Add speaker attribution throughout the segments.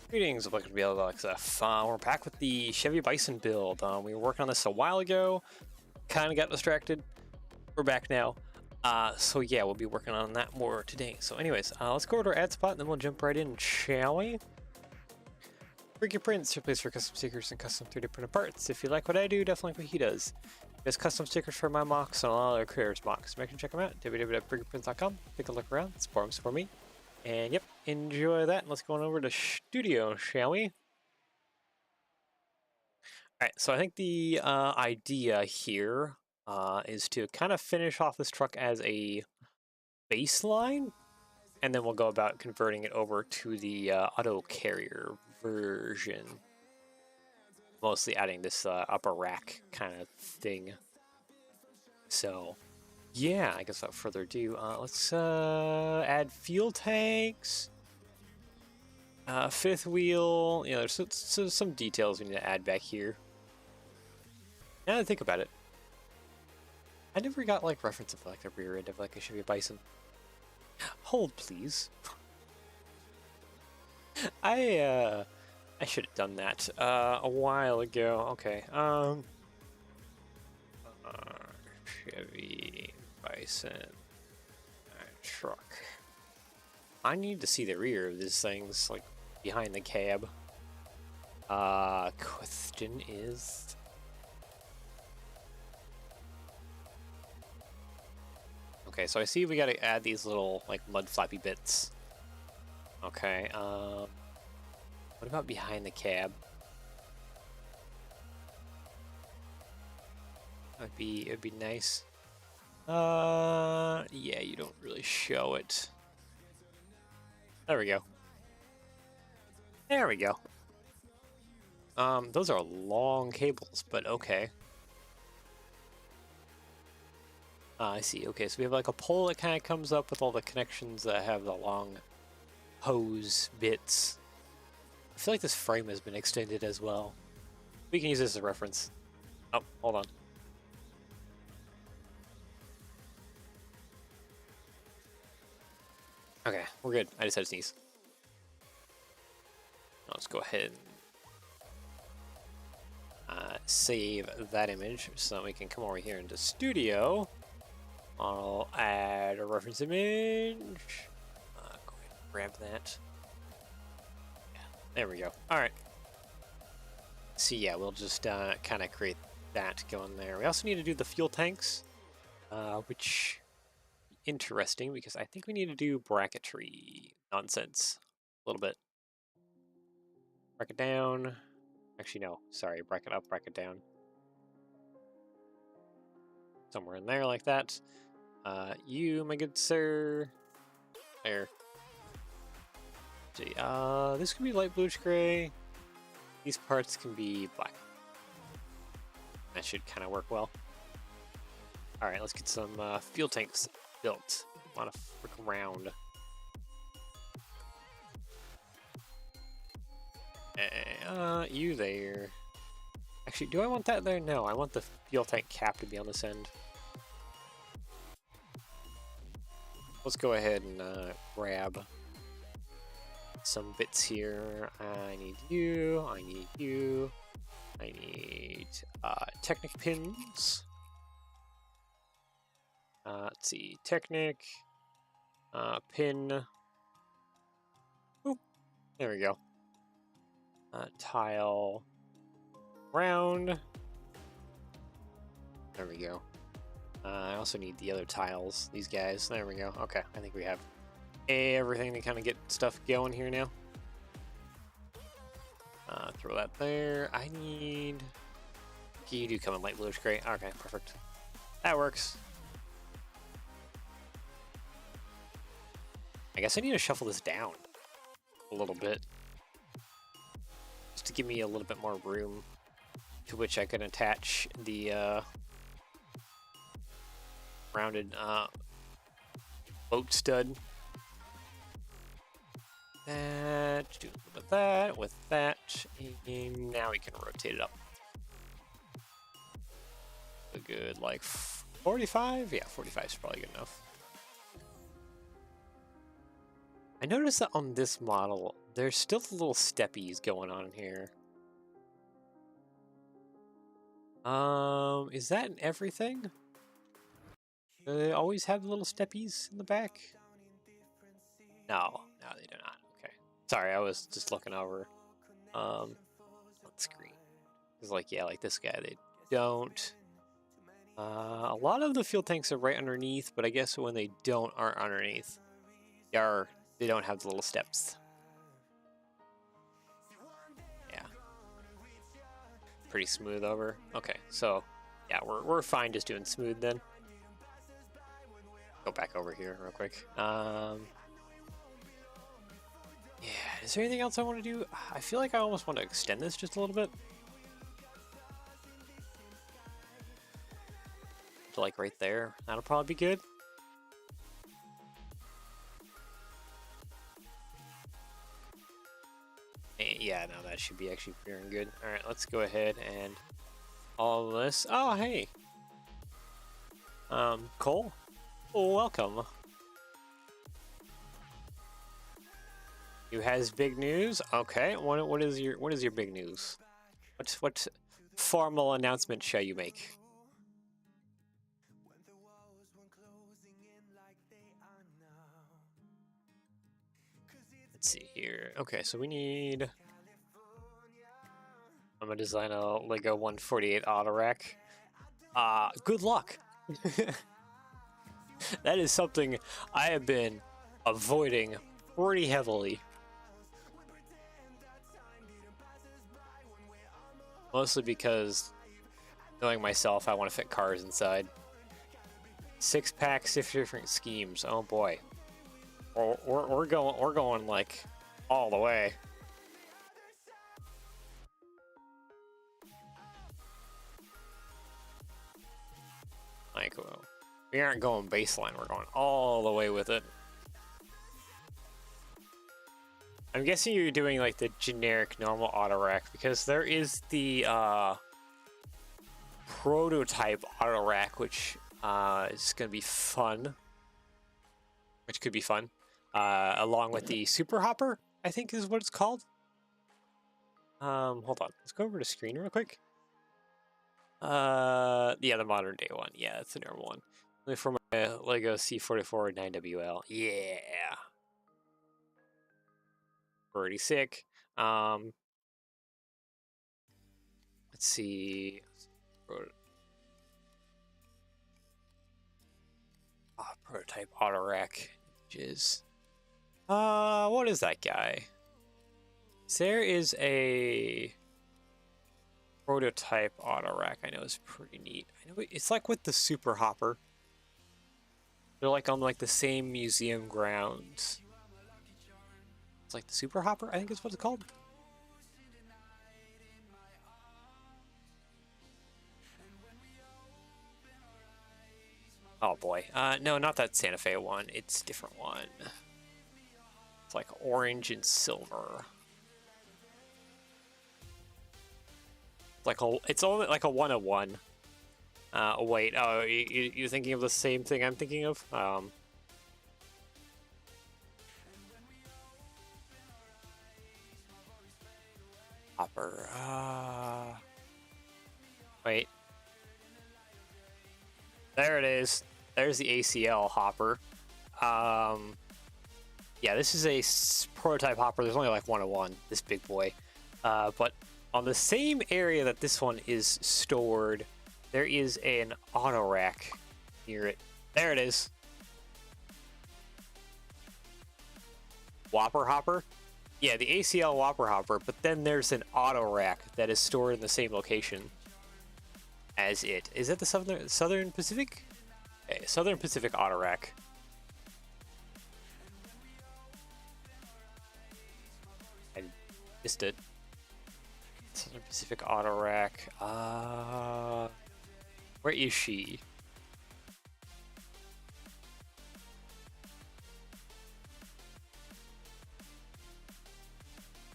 Speaker 1: Greetings, welcome to be Alexa. We're back with the Chevy Bison build. We were working on this a while ago, kind of got distracted. We're back now. So yeah, we'll be working on that more today. So anyways, let's go over to our ad spot and then we'll jump right in, shall we? Freaky Prints, your place for custom stickers and custom 3D printed parts. If you like what I do, definitely like what he does. There's custom stickers for my mocks and a lot of other creators' mocks. Make sure to check them out, www.freakyprints.com. Take a look around, support them for me. And yep, enjoy that. Let's go on over to studio, shall we? Alright, so I think the idea here is to kind of finish off this truck as a baseline, and then we'll go about converting it over to the Autocarrier version. Mostly adding this upper rack kind of thing. So, yeah, I guess without further ado, let's add fuel tanks, fifth wheel. You know, there's some details we need to add back here. Now that I think about it, I never got like reference of like the rear end of like a Chevy Bison. Hold, please. I should have done that a while ago. Okay. Chevy Bison truck. I need to see the rear of these things, like behind the cab. Question is, okay, so I see we gotta add these little like mud flappy bits. Okay, what about behind the cab? It'd be nice. Yeah, you don't really show it. There we go. There we go. Those are long cables, but okay. I see. Okay, so we have like a pole that kind of comes up with all the connections that have the long hose bits. I feel like this frame has been extended as well. We can use this as a reference. Oh, hold on. Okay, we're good. I just had to sneeze. Let's go ahead and save that image so that we can come over here into Studio. I'll add a reference image. Go ahead and grab that. Yeah, there we go. All right. So yeah, we'll just kind of create that going there. We also need to do the fuel tanks, which is interesting because I think we need to do bracketry nonsense a little bit. Bracket down. Actually, no. Sorry, bracket up, bracket down. Somewhere in there like that. You, my good sir. There. See, this can be light bluish gray. These parts can be black. That should kind of work well. Alright, let's get some fuel tanks built. A lot of frick around. You there. Actually, do I want that there? No, I want the fuel tank cap to be on this end. Let's go ahead and grab some bits here. I need you, I need you, I need Technic pins. Let's see, Technic, pin. Oop, there we go. Tile, round. There we go. I also need the other tiles, these guys. There we go. Okay, I think we have everything to kind of get stuff going here now. Throw that there. I need... You do come in light bluish gray. Okay, perfect. That works. I guess I need to shuffle this down a little bit, just to give me a little bit more room to which I can attach the rounded boat stud. That, do a little bit of that with that, and now we can rotate it up. A good like 45? Yeah, 45 is probably good enough. I noticed that on this model, there's still little steppies going on here. Is that in everything? Do they always have little steppies in the back? No, they do not. Okay. Sorry, I was just looking over on screen. It's like, yeah, like this guy, they don't. A lot of the fuel tanks are right underneath, but I guess when they aren't underneath, they don't have the little steps. Yeah. Pretty smooth over. Okay, so yeah, we're fine just doing smooth then. Go back over here real quick. Yeah, is there anything else I want to do? I feel like I almost want to extend this just a little bit. To like right there. That'll probably be good. And yeah, no, that should be actually pretty good. All right, let's go ahead and all of this. Oh, hey. Cole, welcome. You has big news. Okay, what is your big news? What formal announcement shall you make? Let's see here. Okay, so we need. I'm gonna design a Lego 148 auto rack. Good luck. That is something I have been avoiding pretty heavily. Mostly because, knowing myself, I want to fit cars inside. 6-pack, 6 different schemes. Oh boy, we're going like all the way. Like, well, we aren't going baseline. We're going all the way with it. I'm guessing you're doing like the generic normal auto rack because there is the prototype auto rack, which is going to be fun. Which could be fun. Along with the super hopper, I think is what it's called. Hold on. Let's go over to screen real quick. Yeah, the modern day one. Yeah, that's the normal one. For my Lego C44 9WL. Yeah. Pretty sick. Let's see. Prototype auto rack. Images. What is that guy? There is a prototype auto rack I know is pretty neat. I know it's like with the super hopper. They're like on like the same museum grounds. It's like the super hopper, I think is what it's called. Oh boy. No, not that Santa Fe one. It's a different one. It's like orange and silver. It's only like a 101. Wait. Oh, you're thinking of the same thing I'm thinking of? Hopper. Wait. There it is. There's the ACL hopper. Yeah, this is a prototype hopper. There's only like 101, this big boy. But on the same area that this one is stored, there is an auto rack near it. There it is. Whopper hopper? Yeah, the ACL Whopper hopper, but then there's an auto rack that is stored in the same location as it. Is it the Southern Pacific? Okay, Southern Pacific auto rack. I missed it. Southern Pacific auto rack. Where is she?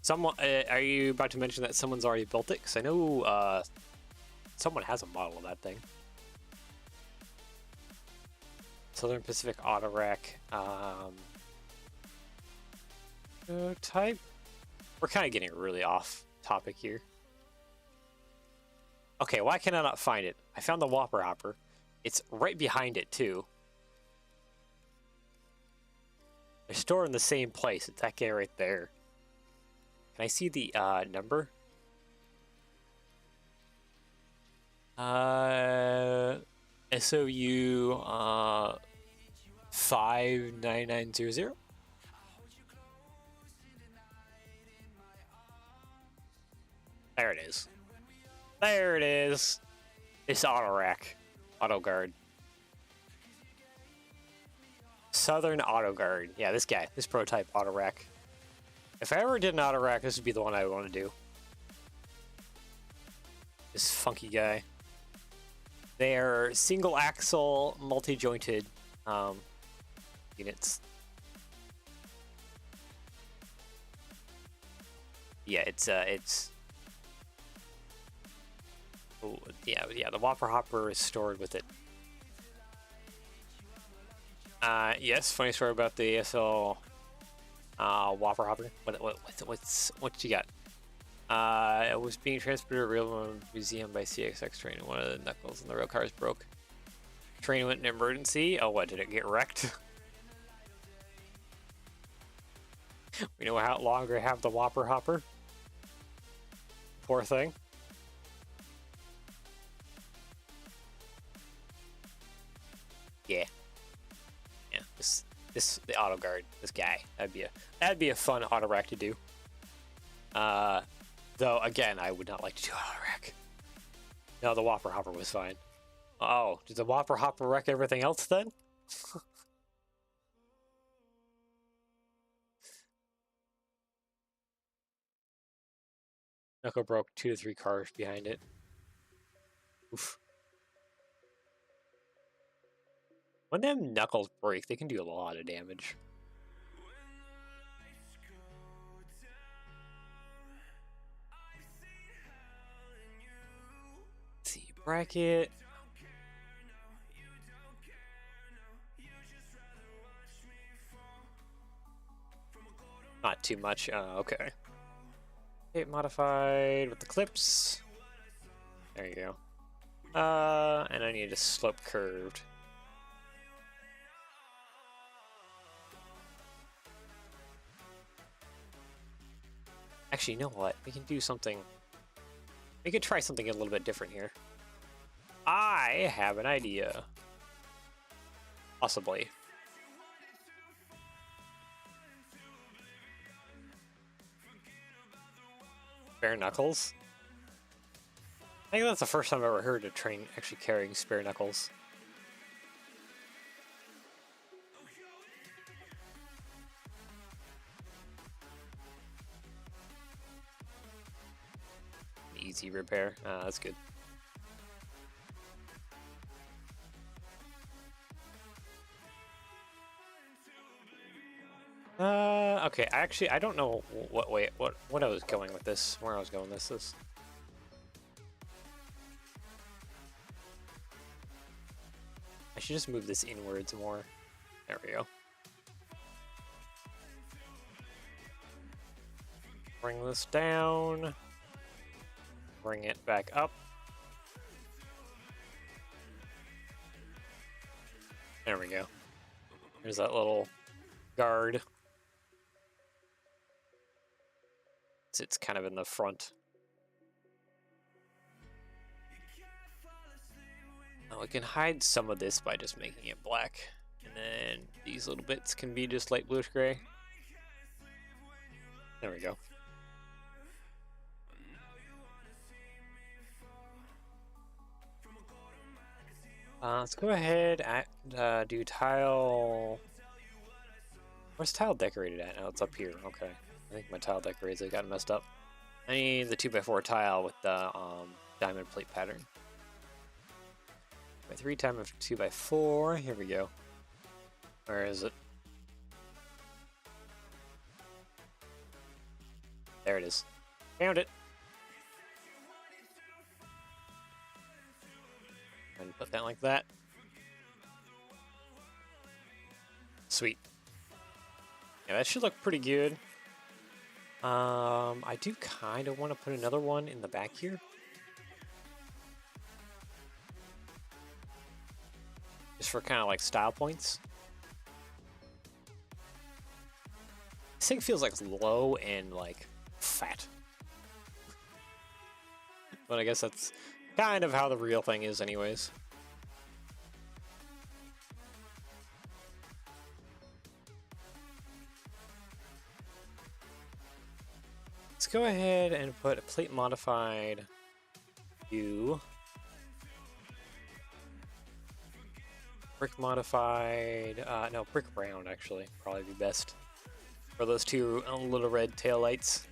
Speaker 1: Someone, are you about to mention that someone's already built it? Because I know someone has a model of that thing. Southern Pacific auto rack. Type. We're kind of getting really off topic here. Okay, why can I not find it? I found the Whopper Hopper. It's right behind it, too. They're stored in the same place. It's that guy right there. Can I see the number? SOU 59900. There it is. There it is. It's auto rack. Auto guard. Southern Auto Guard. Yeah, this guy. This prototype auto rack. If I ever did an auto rack, this would be the one I would want to do. This funky guy. They are single axle, multi-jointed units. Yeah, it's oh, yeah, the Whopper Hopper is stored with it. Yes, funny story about the ASL Whopper Hopper. What you got? It was being transported to a railroad museum by CXX train, and one of the knuckles in the rail cars broke. Train went in emergency. Oh, what, did it get wrecked? We know how longer have the Whopper Hopper. Poor thing. Yeah. Yeah, the auto guard, this guy. That'd be a fun auto rack to do. Though again, I would not like to do auto rack. No, the Whopper Hopper was fine. Oh, did the Whopper Hopper wreck everything else then? Knuckle broke 2 to 3 cars behind it. Oof. When them knuckles break, they can do a lot of damage. Let's see, bracket. Not too much. Okay. Hit modified with the clips. There you go. And I need a slope curved. Actually, you know what? We can do something. We could try something a little bit different here. I have an idea. Possibly. Bare knuckles? I think that's the first time I've ever heard a train actually carrying spare knuckles. Easy repair. That's good. Okay. Actually, I don't know what I was going with this. Where I was going with this. I should just move this inwards more. There we go. Bring this down. Bring it back up. There we go. There's that little guard. It's kind of in the front. Now we can hide some of this by just making it black. And then these little bits can be just light bluish gray. There we go. Let's go ahead and do tile. Where's tile decorated at? Oh, it's up here. Okay. I think my tile decorates got messed up. I need the 2x4 tile with the diamond plate pattern. 3 times 2x4. Here we go. Where is it? There it is. Found it. And put that like that. Sweet. Yeah, that should look pretty good. I do kind of want to put another one in the back here. Just for kind of like style points. This thing feels like low and like fat. But I guess that's kind of how the real thing is anyways. Let's go ahead and put a plate modified U. Brick modified, no, brick round actually, probably be best. For those two little red taillights.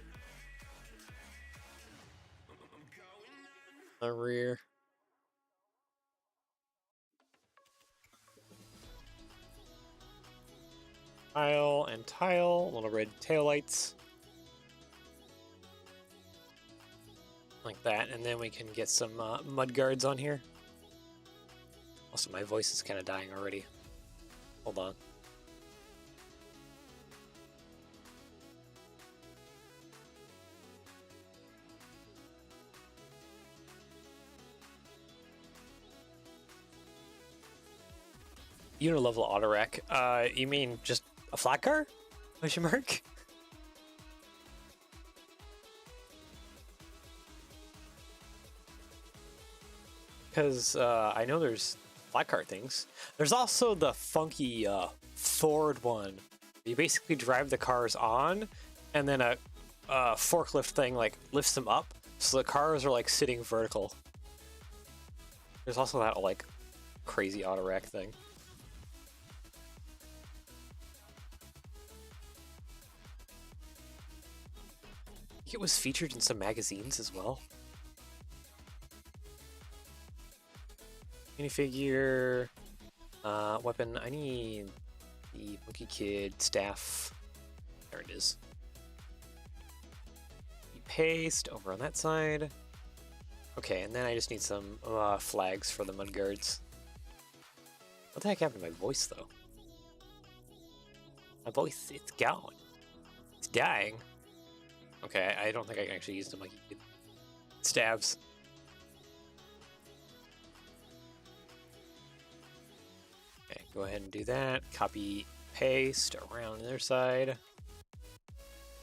Speaker 1: The rear. Tile and tile, little red taillights. Like that, and then we can get some mud guards on here. Also, my voice is kind of dying already. Hold on. Unilevel auto rack. You mean just a flat car? Question mark? Because I know there's flat car things. There's also the funky forward one. You basically drive the cars on, and then a forklift thing like lifts them up, so the cars are like sitting vertical. There's also that like crazy auto rack thing. It was featured in some magazines as well. Minifigure, weapon. I need the Monkey Kid staff. There it is. Paste over on that side. Okay, and then I just need some flags for the mudguards. What the heck happened to my voice, though? My voice, it's gone. It's dying. Okay, I don't think I can actually use the Monkey Kid stabs. Okay, go ahead and do that. Copy, paste around the other side.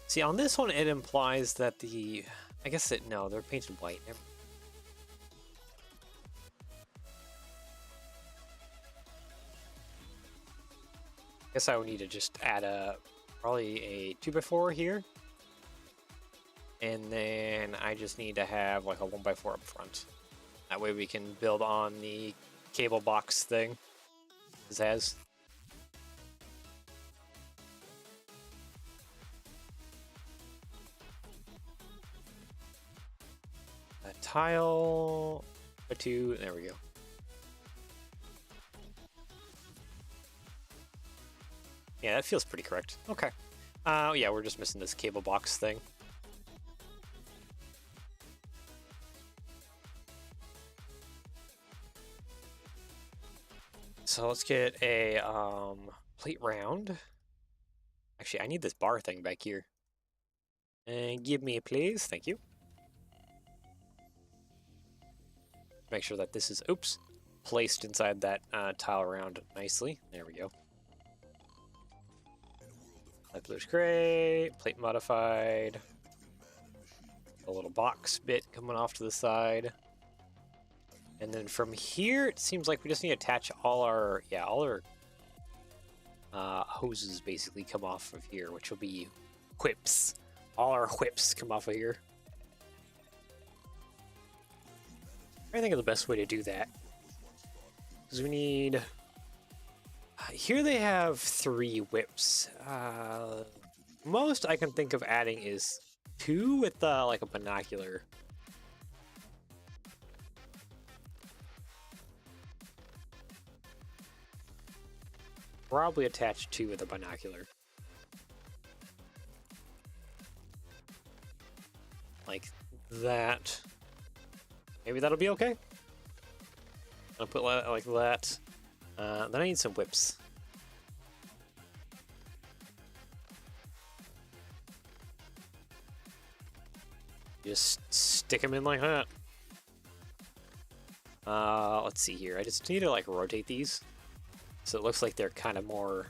Speaker 1: See, on this one, it implies that the... I guess it... No, they're painted white. Never... I guess I would need to just add probably a 2x4 here. And then I just need to have like a 1x4 up front. That way we can build on the cable box thing. This has. A tile, a 2, there we go. Yeah, that feels pretty correct. Okay. Yeah, we're just missing this cable box thing. So let's get a plate round. Actually, I need this bar thing back here. And give me a please, thank you. Make sure that this is, oops, placed inside that tile round nicely. There we go. Light bluish gray, plate modified. A little box bit coming off to the side. And then from here, it seems like we just need to attach all our, hoses basically come off of here, which will be whips. All our whips come off of here. I think of the best way to do that. Because we need... here they have 3 whips. Most I can think of adding is 2 with like a binocular. Probably attach 2 with a binocular. Like that. Maybe that'll be okay. I'll put like that. Then I need some whips. Just stick them in like that. Let's see here. I just need to like rotate these. So it looks like they're kind of more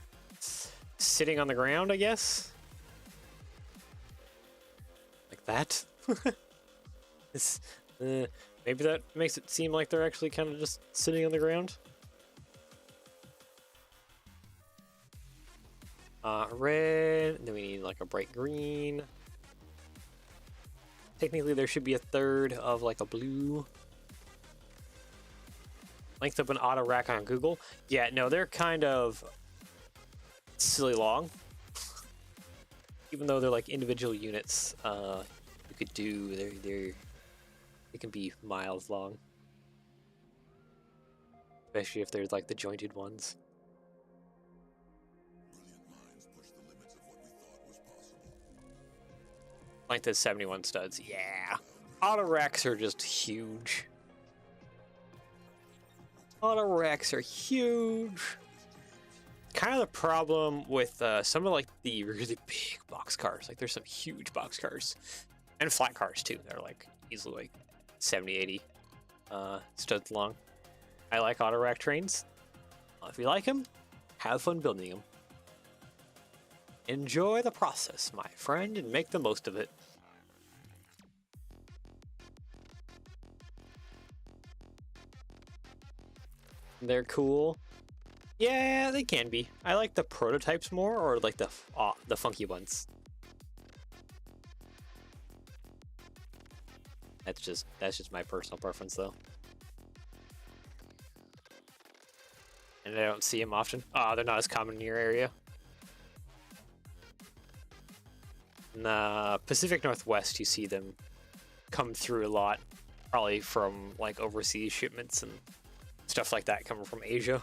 Speaker 1: sitting on the ground, I guess. Like that. Maybe that makes it seem like they're actually kind of just sitting on the ground. Red, then we need like a bright green. Technically there should be a third of like a blue. Length of an auto rack on Google. Yeah, no, they're kind of silly long. Even though they're like individual units, you could do, they can be miles long. Especially if there's like the jointed ones. Like the 71 studs, yeah. Auto racks are just huge. Auto racks are huge. Kind of the problem with some of like the really big box cars. Like there's some huge box cars and flat cars too. They're like easily like 70, 80 studs long. I like auto rack trains. If you like them, have fun building them. Enjoy the process, my friend, and make the most of it. They're cool. Yeah, they can be. I like the prototypes more, or like the funky ones. That's just my personal preference, though. And I don't see them often. Oh, they're not as common in your area. In the Pacific Northwest, you see them come through a lot, probably from like overseas shipments and stuff like that coming from Asia.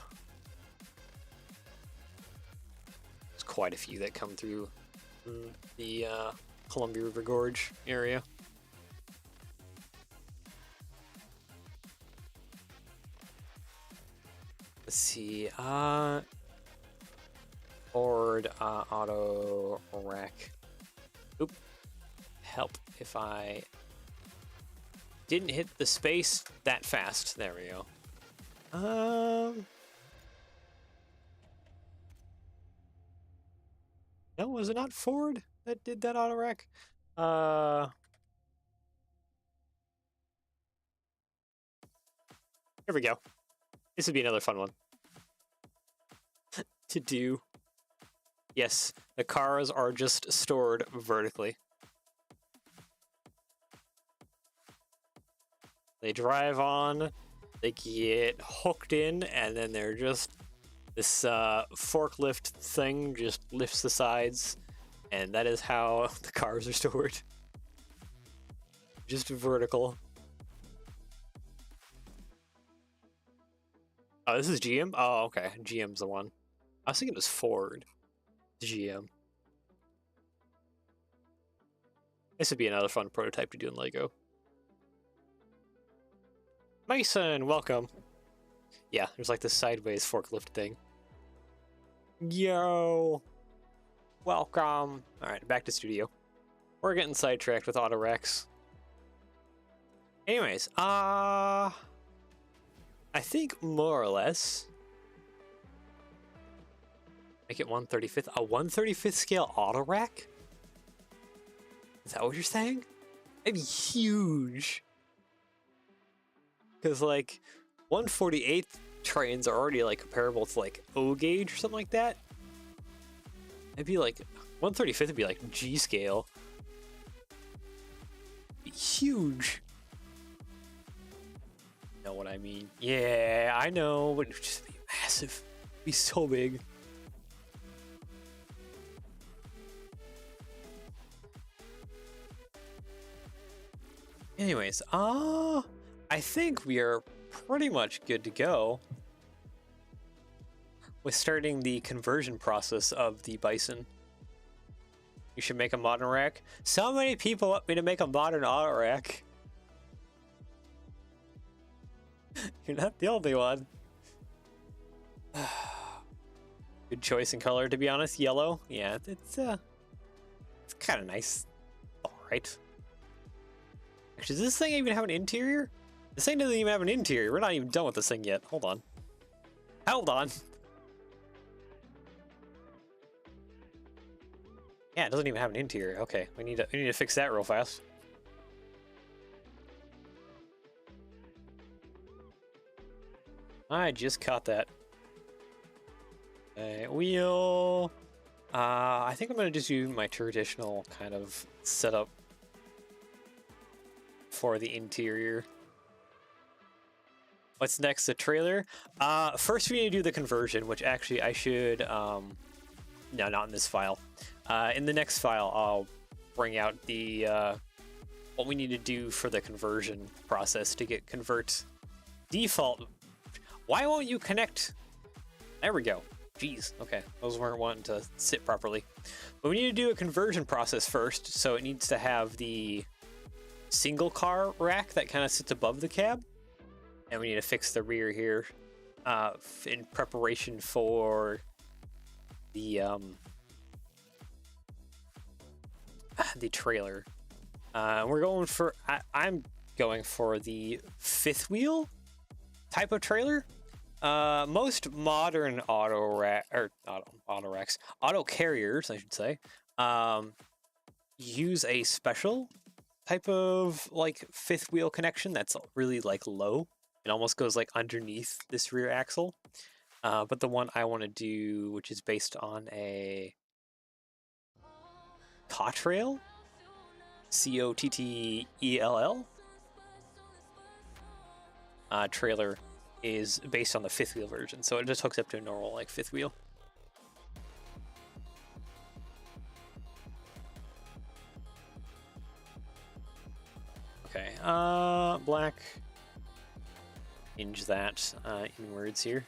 Speaker 1: There's quite a few that come through the Columbia River Gorge area. Let's see, Ford auto rack. Oop. Help if I didn't hit the space that fast. There we go. No, was it not Ford that did that auto rack? Here we go. This would be another fun one to do. Yes, the cars are just stored vertically. They drive on, they get hooked in, and then they're just, this forklift thing just lifts the sides, and that is how the cars are stored. Just vertical. Oh, this is GM? Oh, okay. GM's the one. I was thinking it was Ford. GM. This would be another fun prototype to do in LEGO. Bison, welcome. Yeah, there's like this sideways forklift thing. Yo. Welcome. Alright, back to studio. We're getting sidetracked with auto racks. Anyways, I think more or less make it 1/35th. A 1/35th scale auto rack? Is that what you're saying? That'd be huge. Because like 1/48th trains are already like comparable to like O gauge or something like that. It'd be like 1/35th would be like G scale. It'd be huge. Know what I mean? Yeah, I know, but it'd just be massive. It'd be so big. Anyways, I think we are pretty much good to go with starting the conversion process of the Bison. You should make a modern rack. So many people want me to make a modern auto rack. You're not the only one. Good choice in color, to be honest. Yellow. Yeah, it's kind of nice. All right. Actually, does this thing even have an interior? This thing doesn't even have an interior. We're not even done with this thing yet. Hold on. Hold on. Yeah, it doesn't even have an interior. Okay, we need to fix that real fast. I just caught that. Okay, wheel. I think I'm gonna just do my traditional kind of setup for the interior. What's next? The trailer. First we need to do the conversion, which actually I should. No, not in this file. In the next file, I'll bring out the what we need to do for the conversion process to get convert default. Why won't you connect? There we go. Jeez. Okay, those weren't wanting to sit properly. But we need to do a conversion process first, so it needs to have the single car rack that kind of sits above the cab, and we need to fix the rear here in preparation for the trailer. We're going for I'm going for the fifth wheel type of trailer. Most modern Autocarriers, I should say, use a special type of like fifth wheel connection that's really like low. It almost goes like underneath this rear axle. But the one I want to do, which is based on a Cottrail, Cottell, trailer, is based on the fifth wheel version, so it just hooks up to a normal like fifth wheel. Okay, black. Hinge that inwards here.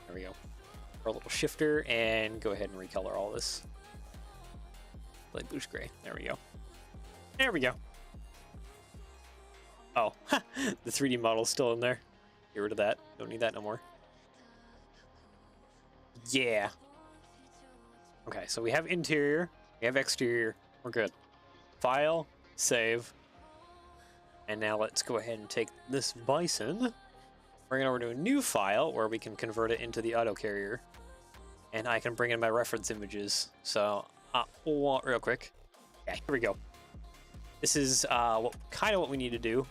Speaker 1: There we go. Our little shifter, and go ahead and recolor all this. Light bluish gray. There we go. There we go. Oh, the 3D model's still in there. Get rid of that. Don't need that no more. Yeah. Okay, so we have interior, we have exterior. We're good. File, save. And now let's go ahead and take this Bison, bring it over to a new file where we can convert it into the Autocarrier. And I can bring in my reference images. So, real quick. Yeah, here we go. This is kind of what we need to do.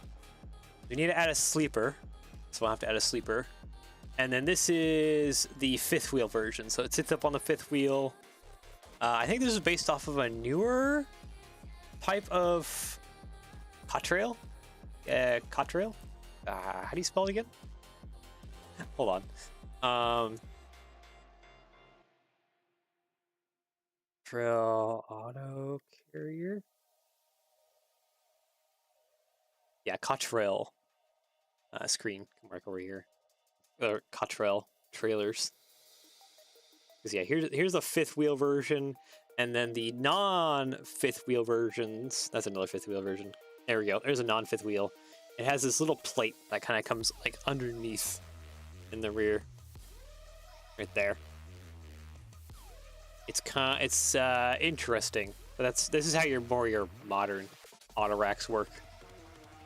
Speaker 1: We need to add a sleeper, so we'll have to add a sleeper. And then this is the fifth wheel version, so it sits up on the fifth wheel. I think this is based off of a newer type of Cottrail. Cottrail? How do you spell it again? Hold on. Trail Autocarrier? Yeah, Cottrail. Screen, come back over here. Or Cottrail trailers. Because yeah, here's the fifth wheel version, and then the non-fifth wheel versions. That's another fifth wheel version. There we go. There's a non-fifth wheel. It has this little plate that kind of comes like underneath in the rear, right there. It's interesting, but this is how your modern auto racks work.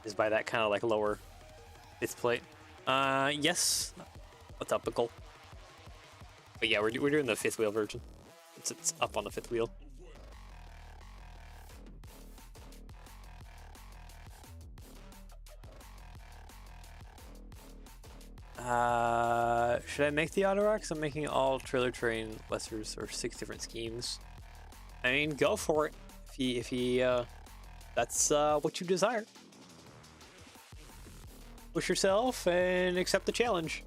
Speaker 1: Is by that kind of like lower fifth plate. Yes, a topical. But yeah, we're doing the fifth wheel version. It's up on the fifth wheel. Should I make the auto racks? I'm making all trailer train lessers or 6 different schemes. I mean, go for it. If you that's what you desire. Push yourself and accept the challenge.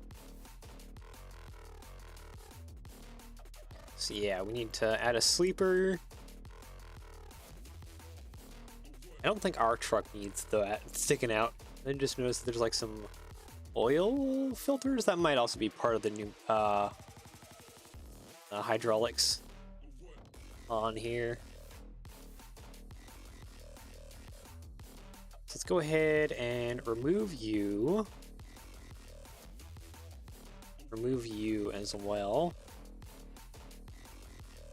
Speaker 1: So yeah, we need to add a sleeper. I don't think our truck needs that. It's sticking out. I just noticed there's like some oil filters that might also be part of the new hydraulics on here. So let's go ahead and remove you. Remove you as well.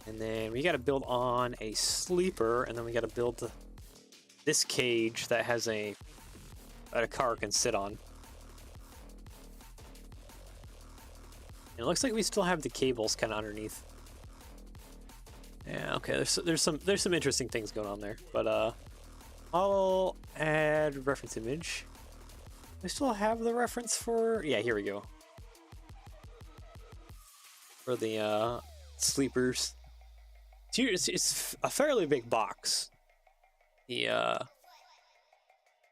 Speaker 1: And then we got to build on a sleeper, and then we got to build this cage that has that a car can sit on. And it looks like we still have the cables kind of underneath. Yeah, okay. There's some interesting things going on there, but I'll add reference image. We still have the reference for, yeah, here we go. For the sleepers. It's a fairly big box. The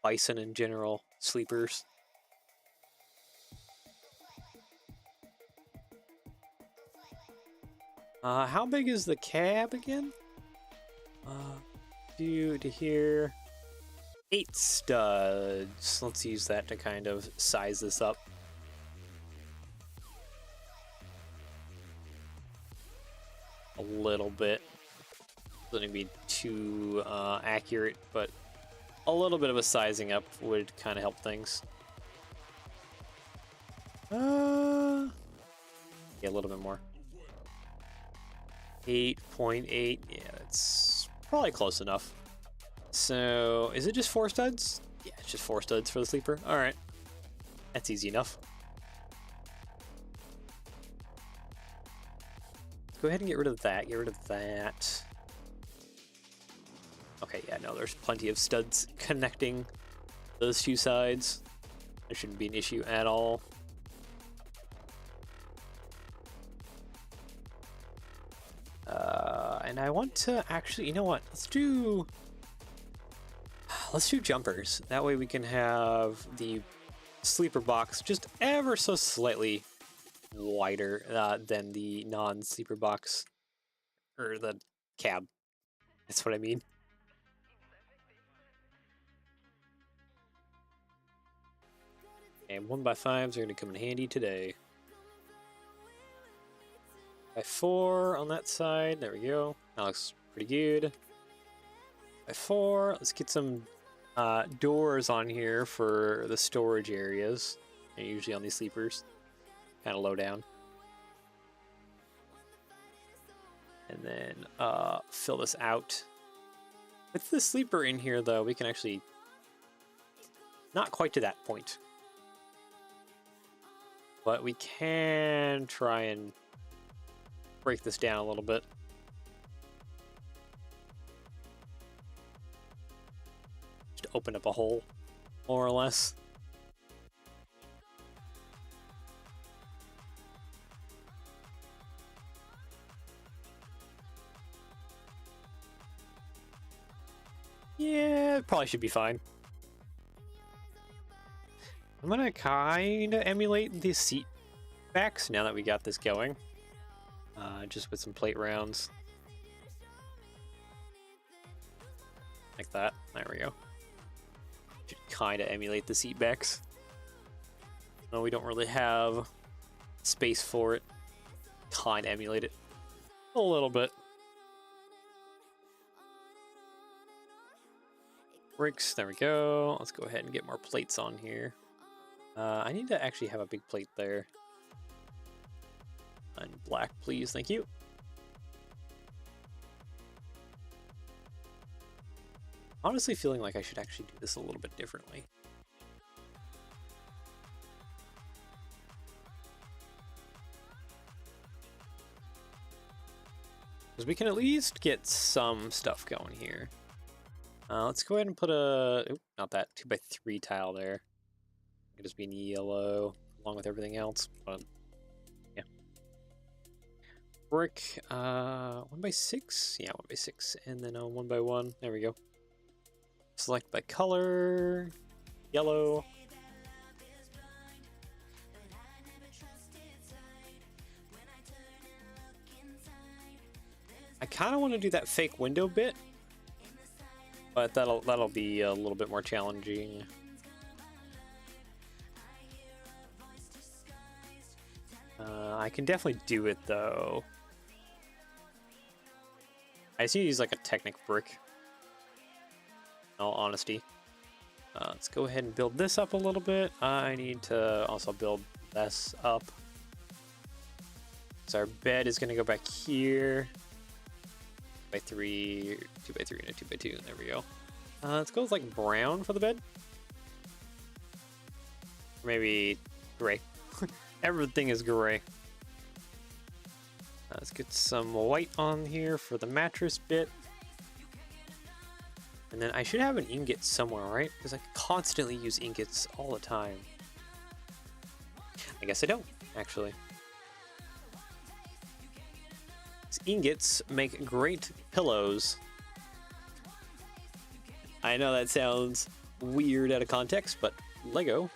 Speaker 1: Bison in general sleepers. How big is the cab again? To here. 8 studs. Let's use that to kind of size this up. A little bit. Doesn't be too accurate, but a little bit of a sizing up would kind of help things. Yeah, a little bit more. 8.8. Yeah, that's probably close enough. So, is it just 4 studs? Yeah, it's just 4 studs for the sleeper. All right, that's easy enough. Let's go ahead and get rid of that. Get rid of that. Okay, yeah, no, there's plenty of studs connecting those 2 sides. There shouldn't be an issue at all. And I want to actually, you know what? Let's do jumpers. That way we can have the sleeper box just ever so slightly wider than the non-sleeper box, or the cab. That's what I mean. And 1x5s are going to come in handy today. By 4 on that side. There we go. That looks pretty good. By 4. Let's get some doors on here for the storage areas. They're usually on these sleepers. Kind of low down. And then fill this out. With the sleeper in here, though, we can actually... Not quite to that point. But we can try and break this down a little bit. Just open up a hole, more or less. Yeah, it probably should be fine. I'm gonna kind of emulate the seat backs now that we got this going. Just with some plate rounds. Like that. There we go. Should kind of emulate the seat backs. No, we don't really have space for it. Kind of emulate it. A little bit. Bricks, there we go. Let's go ahead and get more plates on here. I need to actually have a big plate there. And black, please, thank you. Honestly feeling like I should actually do this a little bit differently. Because we can at least get some stuff going here. Let's go ahead and put a... Oop, not that. 2x3 tile there. It could just be in yellow along with everything else, but... Brick, 1x6? Yeah, 1x6. And then a 1x1. There we go. Select by color. Yellow. I kind of want to do that fake window bit, but that'll be a little bit more challenging. I can definitely do it though. I just need to use like a Technic brick. In all honesty. Let's go ahead and build this up a little bit. I need to also build this up. So our bed is going to go back here. 2x3, 2x3, and a 2x2. There we go. Let's go with like brown for the bed. Maybe gray. Everything is gray. Let's get some white on here for the mattress bit. And then I should have an ingot somewhere, right? Because I constantly use ingots all the time. I guess I don't, actually. These ingots make great pillows. I know that sounds weird out of context, but Lego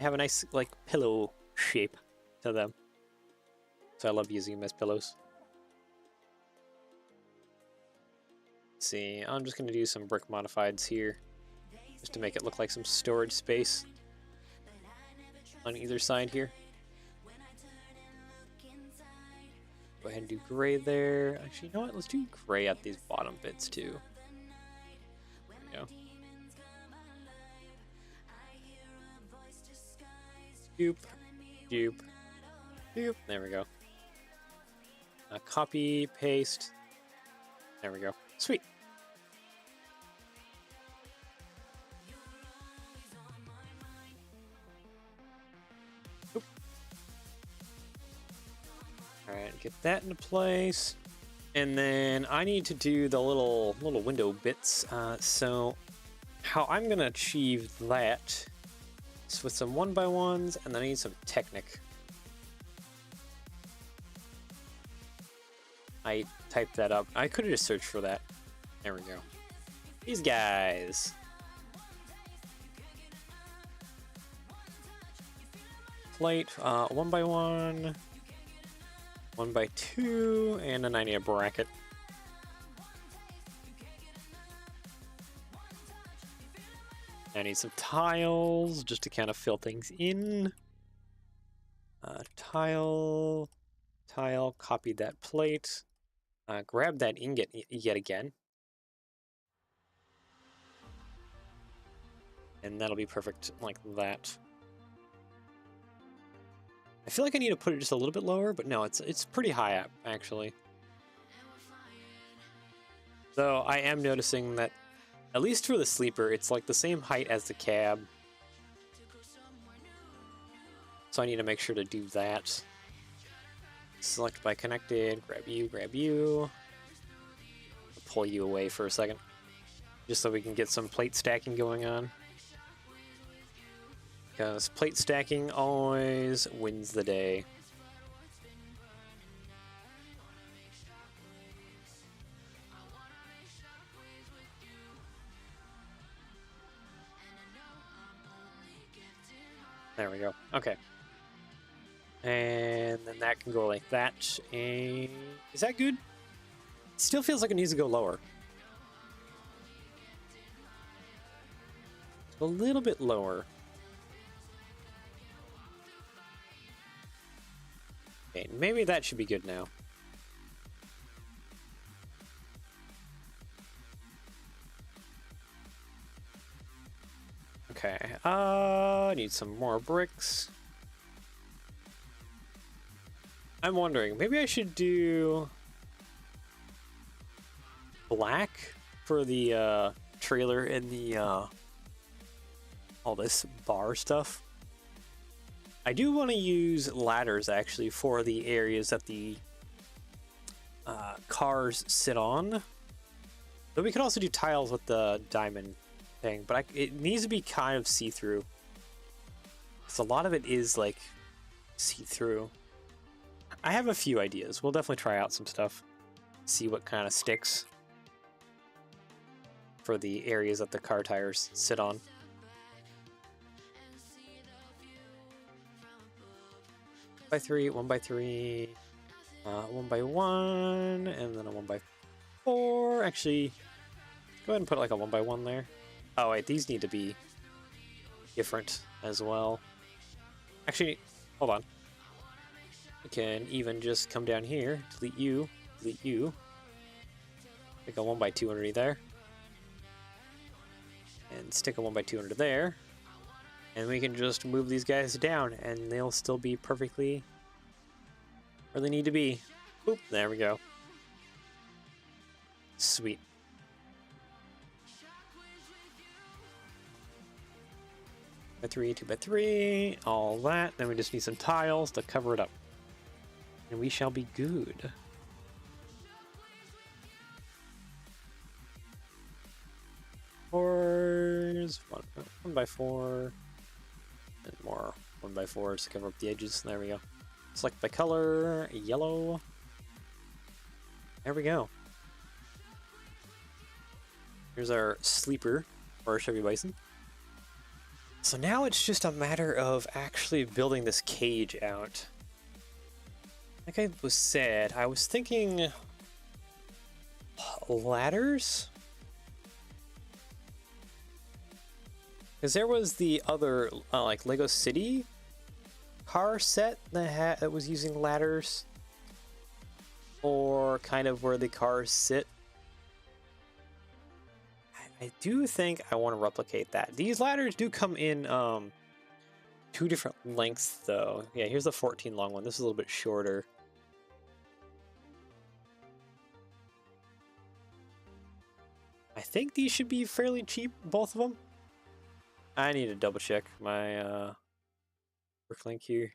Speaker 1: have a nice, like, pillow shape to them. So I love using them as pillows. Let's see, I'm just going to do some brick modifieds here, just to make it look like some storage space on either side here. Go ahead and do gray there. Actually, you know what? Let's do gray at these bottom bits too. There we go. Doop, doop, doop. There we go. Copy, paste. There we go. Sweet. Oop. All right, get that into place, and then I need to do the little window bits. So, how I'm gonna achieve that is with some 1x1s, and then I need some Technic. I typed that up. I could have just searched for that. There we go. These guys. Plate, 1x1, 1x2, and then I need a bracket. I need some tiles just to kind of fill things in. Tile, copy that plate. Grab that ingot yet again. And that'll be perfect like that. I feel like I need to put it just a little bit lower, but no, it's pretty high up, actually. Though I am noticing that, at least for the sleeper, it's like the same height as the cab. So I need to make sure to do that. Select by connected, grab you. I'll pull you away for a second, just so we can get some plate stacking going on. Because plate stacking always wins the day. There we go. Okay. And then that can go like that. And is that good? It still feels like it needs to go lower. A little bit lower. Okay, maybe that should be good now. Okay, I need some more bricks. I'm wondering, maybe I should do black for the trailer and the all this bar stuff. I do want to use ladders actually for the areas that the cars sit on. Though we could also do tiles with the diamond thing, but it needs to be kind of see-through. So a lot of it is like see-through. I have a few ideas. We'll definitely try out some stuff. See what kind of sticks for the areas that the car tires sit on. By 3, 1x3, 1x1, and then a 1x4. Actually, go ahead and put like a 1x1 there. Oh wait, these need to be different as well. Actually, hold on. We can even just come down here, delete you, make a 1x2 underneath there, and stick a 1x2 under there, and we can just move these guys down, and they'll still be perfectly where they need to be. Boop, there we go. Sweet. 2x3, 2x3, all that. Then we just need some tiles to cover it up. And we shall be good. Fours, 1x4, and more 1x4s to cover up the edges. There we go. Select by color, yellow. There we go. Here's our sleeper for our Chevy Bison. So now it's just a matter of actually building this cage out. Like I was said, I was thinking ladders? Because there was the other, like Lego City car set that was using ladders, or kind of where the cars sit. I do think I want to replicate that. These ladders do come in 2 different lengths, though. Yeah, here's the 14 long one. This is a little bit shorter. I think these should be fairly cheap, both of them. I need to double check my work link here.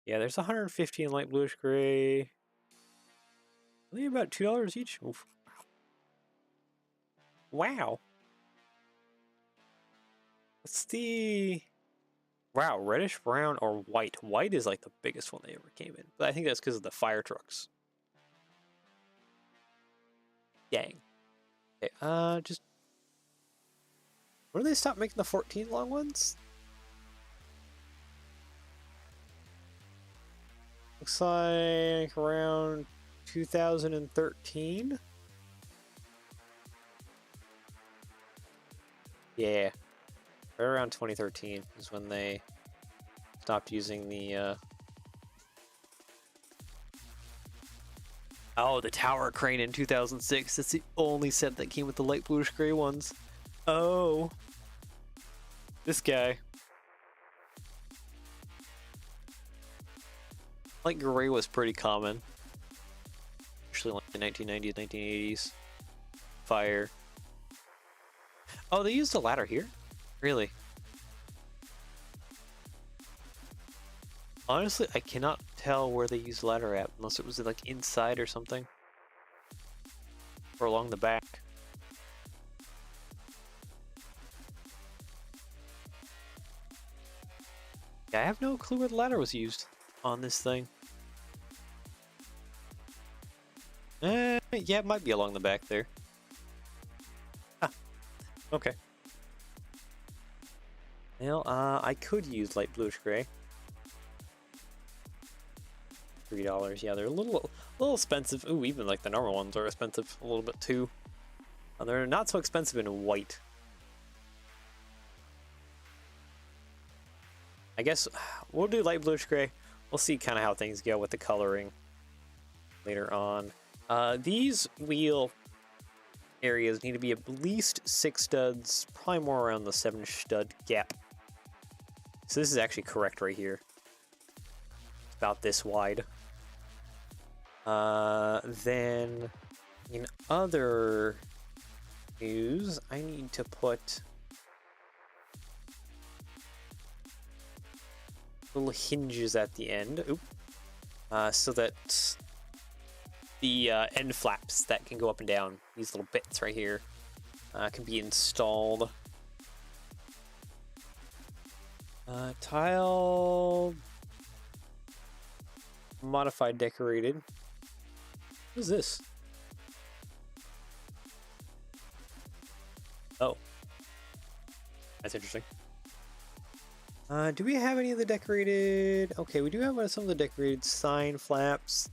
Speaker 1: Yeah, there's 150 in light bluish gray. I think about $2 each. Oof. Wow. What's the... Wow, reddish brown or white. White is like the biggest one they ever came in. But I think that's because of the fire trucks. Dang. Okay, just... When did they stop making the 14 long ones? Looks like around 2013. Yeah. Right around 2013 is when they stopped using the Oh, the tower crane in 2006. That's the only set that came with the light bluish gray ones. Oh. This guy. Light gray was pretty common. Especially like the 1990s, 1980s. Fire. Oh, they used a ladder here? Really? Honestly, I cannot tell where they used ladder at, unless it was like inside or something. Or along the back. Yeah, I have no clue where the ladder was used on this thing. Yeah, it might be along the back there. Ah, okay. Well, I could use light bluish gray. $3. Yeah, they're a little expensive. Ooh, even like the normal ones are expensive a little bit too. They're not so expensive in white. I guess we'll do light bluish gray. We'll see kind of how things go with the coloring later on. These wheel areas need to be at least 6 studs, probably more around the 7 stud gap. So this is actually correct right here. It's about this wide. Then in other news, I need to put little hinges at the end. Oop. So that the end flaps that can go up and down, these little bits right here, can be installed. Tile modified decorated. What is this? Oh, that's interesting. Do we have any of the decorated? Okay, we do have some of the decorated sign flaps.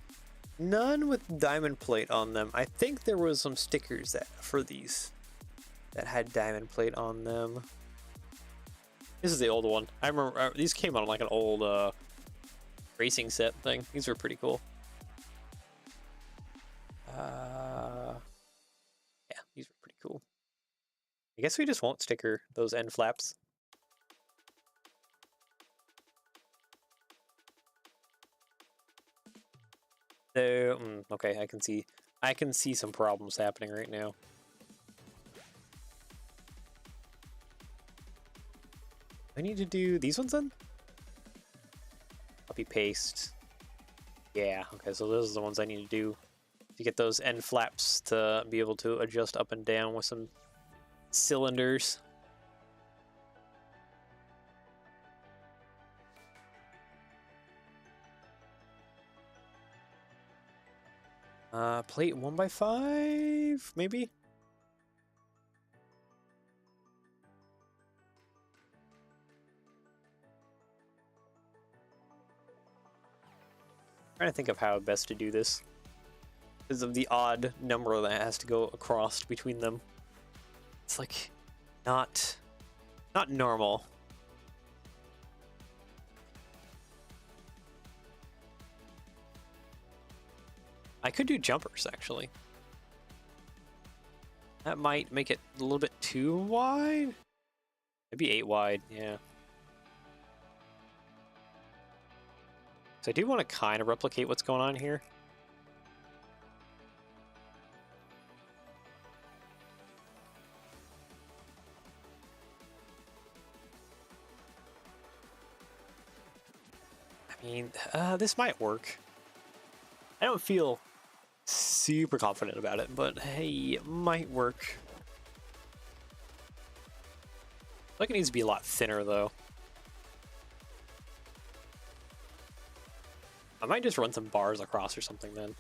Speaker 1: None with diamond plate on them. I think there was some stickers that for these that had diamond plate on them. This is the old one. I remember these came on like an old racing set thing. These were pretty cool. Yeah, these were pretty cool. I guess we just won't sticker those end flaps. So, okay, I can see some problems happening right now. I need to do these ones then? Copy paste. Yeah, okay, so those are the ones I need to do to get those end flaps to be able to adjust up and down with some cylinders. Plate 1x5, maybe? Trying to think of how best to do this because of the odd number that has to go across between them. It's like not normal. I could do jumpers actually. That might make it a little bit too wide. Maybe 8 wide, yeah. So I do want to kind of replicate what's going on here. I mean, this might work. I don't feel super confident about it, but hey, it might work. Like it needs to be a lot thinner though. I might just run some bars across or something then,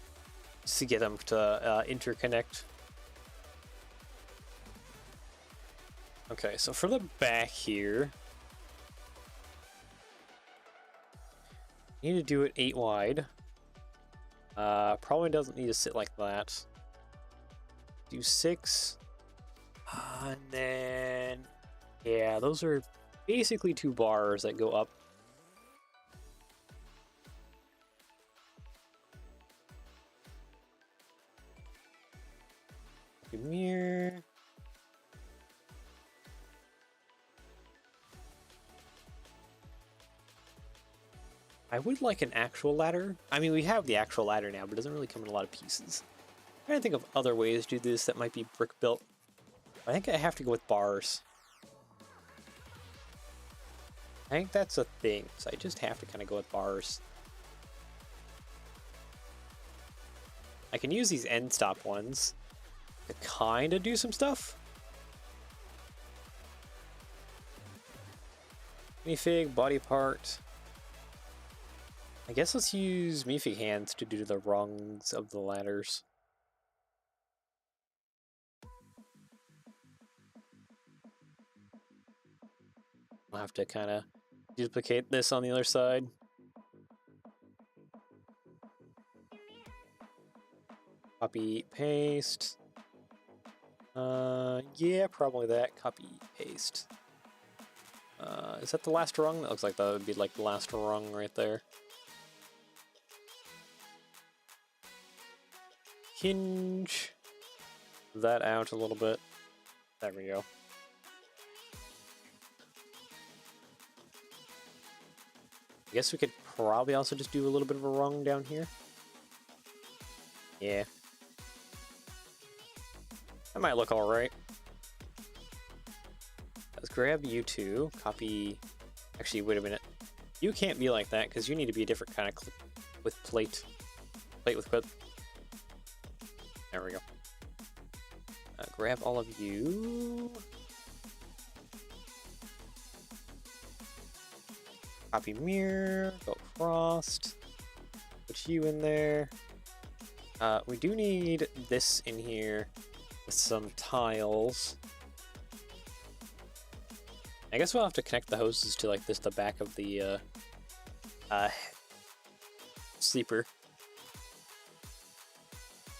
Speaker 1: just to get them to interconnect. Okay, so for the back here, need to do it 8 wide. Probably doesn't need to sit like that. Do 6. And then, yeah, those are basically 2 bars that go up. Mirror. I would like an actual ladder. I mean, we have the actual ladder now, but it doesn't really come in a lot of pieces. I'm trying to think of other ways to do this that might be brick built. I think I have to go with bars. I think that's a thing, so I just have to kind of go with bars. I can use these end stop ones to kind of do some stuff. Minifig, body part. I guess let's use minifig hands to do the rungs of the ladders. I'll have to kind of duplicate this on the other side. Copy, paste. Yeah, probably that. Copy, paste. Is that the last rung? That looks like that would be like the last rung right there. Hinge that out a little bit. There we go. I guess we could probably also just do a little bit of a rung down here. Yeah. That might look alright. Let's grab you two, copy... Actually, wait a minute. You can't be like that, because you need to be a different kind of clip with plate. Plate with clip. There we go. Grab all of you. Copy mirror, go across. Put you in there. We do need this in here with some tiles. I guess we'll have to connect the hoses to like this, the back of the sleeper.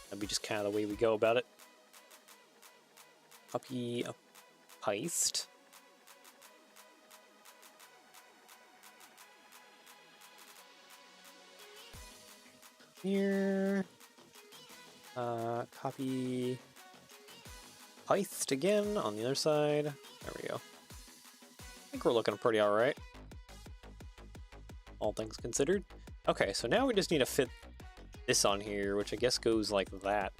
Speaker 1: That'd be just kind of the way we go about it. Copy a paste. Here. Copy paste again on the other side. There we go. I think we're looking pretty alright. All things considered. Okay, so now we just need to fit this on here, which I guess goes like that.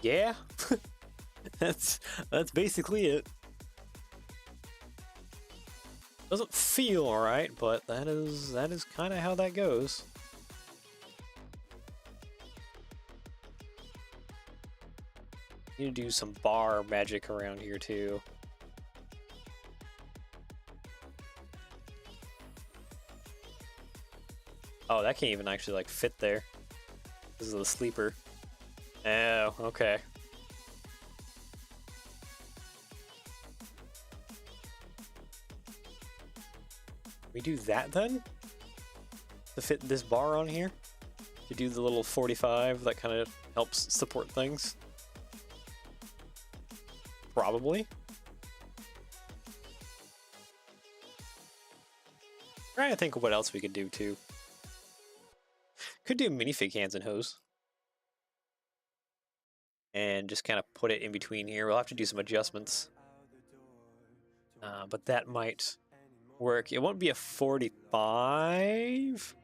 Speaker 1: Yeah, that's basically it. Doesn't feel right, but that is kind of how that goes. Need to do some bar magic around here too. Oh, that can't even actually like fit there. This is the sleeper. Oh, okay. We do that then? To fit this bar on here? To do the little 45 that kind of helps support things? Probably. Trying to think of what else we could do too. Could do minifig hands and hose. And just kind of put it in between here. We'll have to do some adjustments. But that might work. It won't be a 45.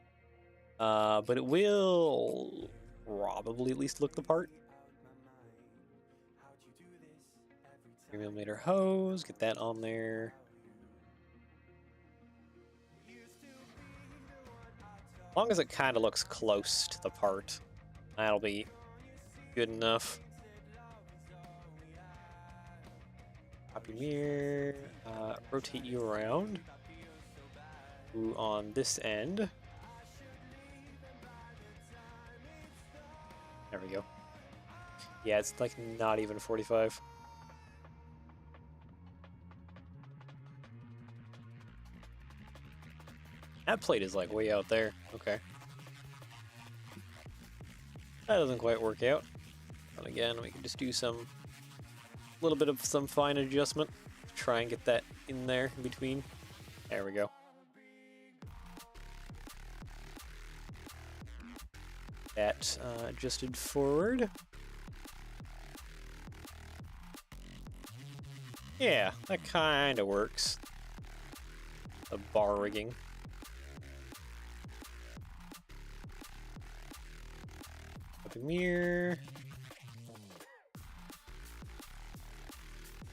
Speaker 1: But it will probably at least look the part. 3mm hose, get that on there. As long as it kind of looks close to the part, that'll be good enough. Copy mirror, rotate you around. Ooh, on this end. There we go. Yeah, it's like not even 45. That plate is like way out there. Okay. That doesn't quite work out. But again, we can just do some little bit of some fine adjustment. Try and get that in there in between. There we go. That adjusted forward. Yeah, that kind of works. The bar rigging. Up a mirror.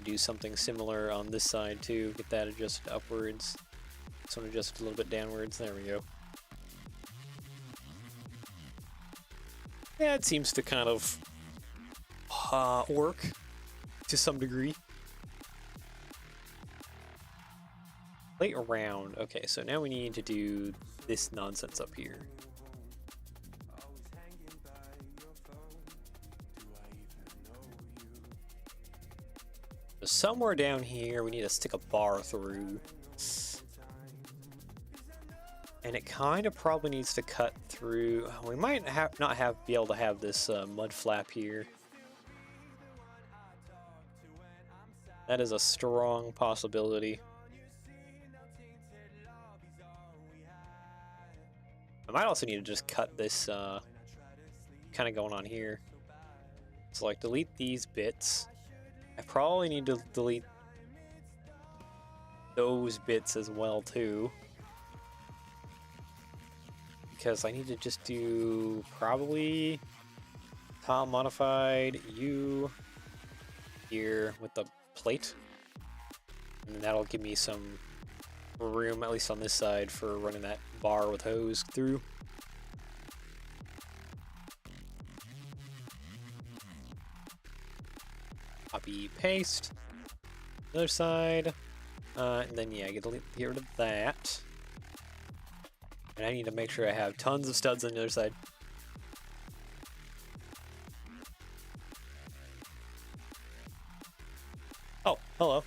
Speaker 1: Do something similar on this side too. Get that adjusted upwards. This one adjusted a little bit downwards. There we go. Yeah, it seems to kind of work to some degree. Plate around. Okay, so now we need to do this nonsense up here. So somewhere down here, we need to stick a bar through. And it kind of probably needs to cut through. We might be able to have this mud flap here. That is a strong possibility. I might also need to just cut this kind of going on here. So like delete these bits. I probably need to delete those bits as well too. Because I need to just do probably tile modified U here with the plate. And that'll give me some room, at least on this side, for running that bar with hose through. Copy, paste. Other side. And then, yeah, get rid of that. And I need to make sure I have tons of studs on the other side. Oh, hello.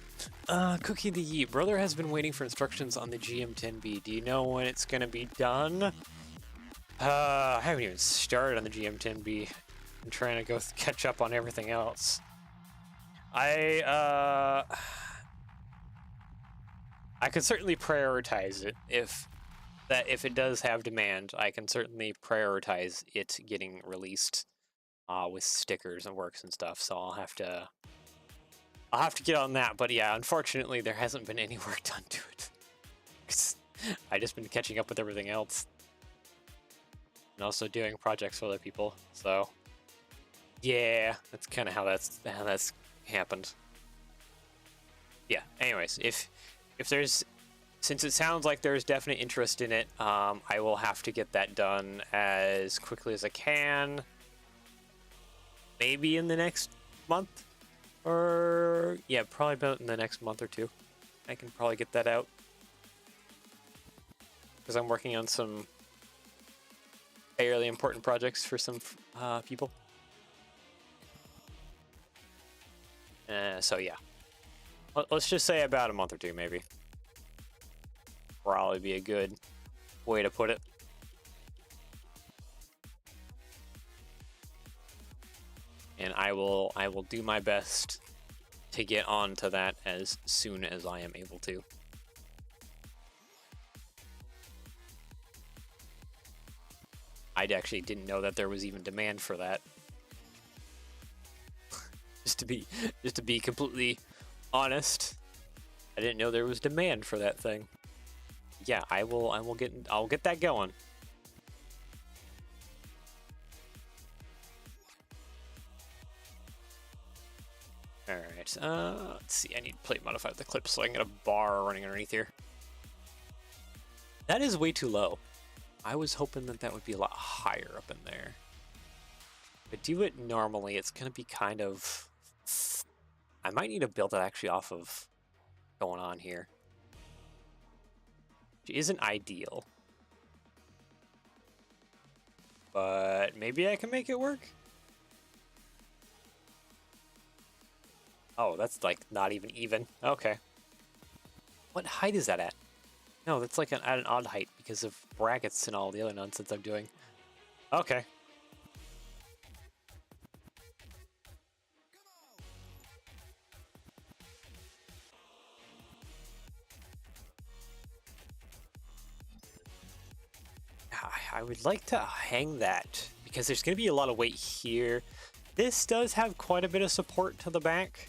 Speaker 1: Cookie the Yeet. Brother has been waiting for instructions on the GM10B. Do you know when it's gonna be done? I haven't even started on the GM10B. I'm trying to go catch up on everything else. I could certainly prioritize it if it does have demand. I can certainly prioritize it getting released with stickers and works and stuff. So I'll have to get on that. But yeah, unfortunately, there hasn't been any work done to it. I just been catching up with everything else, and also doing projects for other people. So yeah, that's kind of how that's happened. Yeah. Anyways, if there's since it sounds like there's definite interest in it, I will have to get that done as quickly as I can. Maybe in the next month, or yeah, probably about in the next month or two. I can probably get that out because I'm working on some fairly important projects for some people. So yeah, let's just say about a month or two, maybe. Probably be a good way to put it. And I will do my best to get onto that as soon as I am able to. I actually didn't know that there was even demand for that. just to be completely honest, I didn't know there was demand for that thing. Yeah, I'll get that going. All right. Let's see. I need plate modify the clip so I can get a bar running underneath here. That is way too low. I was hoping that would be a lot higher up in there. If I do it normally, it's gonna be kind of. I might need to build it actually off of going on here. Which isn't ideal. But maybe I can make it work. Oh, that's like not even. Okay. What height is that at? No, that's like at an odd height because of brackets and all the other nonsense I'm doing. Okay. I would like to hang that because there's going to be a lot of weight here. This does have quite a bit of support to the back.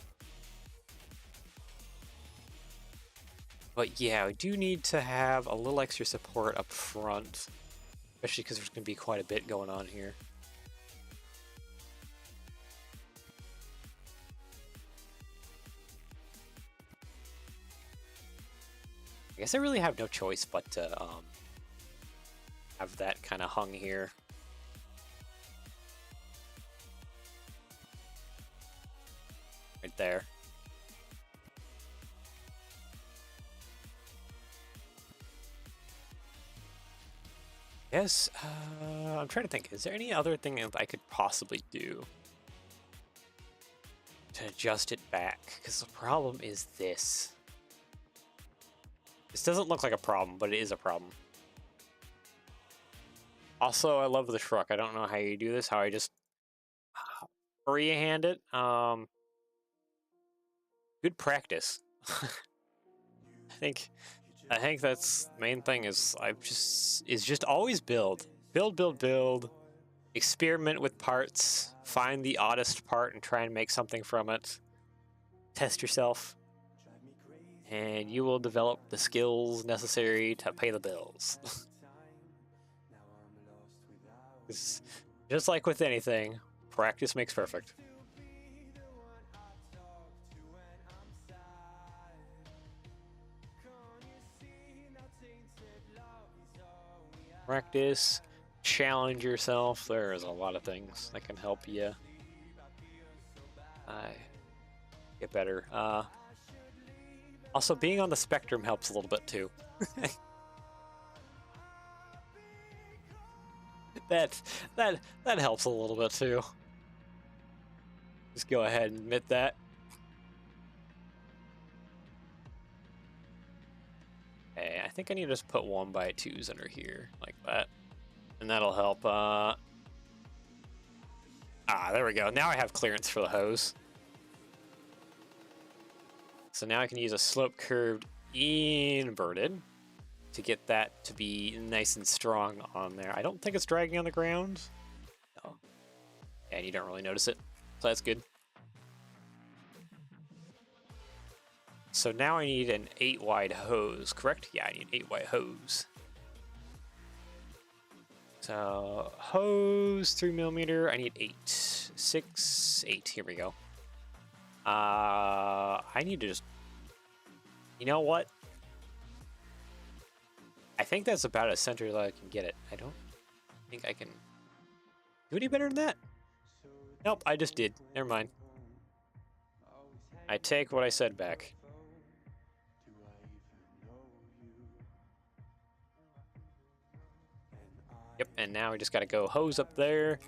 Speaker 1: But yeah, we do need to have a little extra support up front, especially because there's going to be quite a bit going on here. I guess I really have no choice but to have that kind of hung here. Right there. Yes, I'm trying to think. Is there any other thing that I could possibly do to adjust it back? Because the problem is this. This doesn't look like a problem, but it is a problem. Also, I love the truck. I don't know how you do this, how I just freehand it. Good practice. I think that's the main thing is just always build. Build. Experiment with parts. Find the oddest part and try and make something from it. Test yourself. And you will develop the skills necessary to pay the bills. Just like with anything, practice makes perfect. Practice, challenge yourself. There's a lot of things that can help you get better. Also, being on the spectrum helps a little bit too. that helps a little bit too. Just go ahead and admit that. Okay, I think I need to just put 1x2s under here, like that. And that'll help, there we go. Now I have clearance for the hose. So now I can use a slope curved inverted to get that to be nice and strong on there. I don't think it's dragging on the ground. No. And you don't really notice it, so that's good. So now I need an 8 wide hose, correct? Yeah, I need an 8 wide hose. So hose 3mm, I need 8, 6, 8, here we go. I need to just, you know what? think that's about as center that I can get it. I don't think I can do any better than that. Nope, I just did. Never mind. I take what I said back. Yep, and now we just got to go hose up there.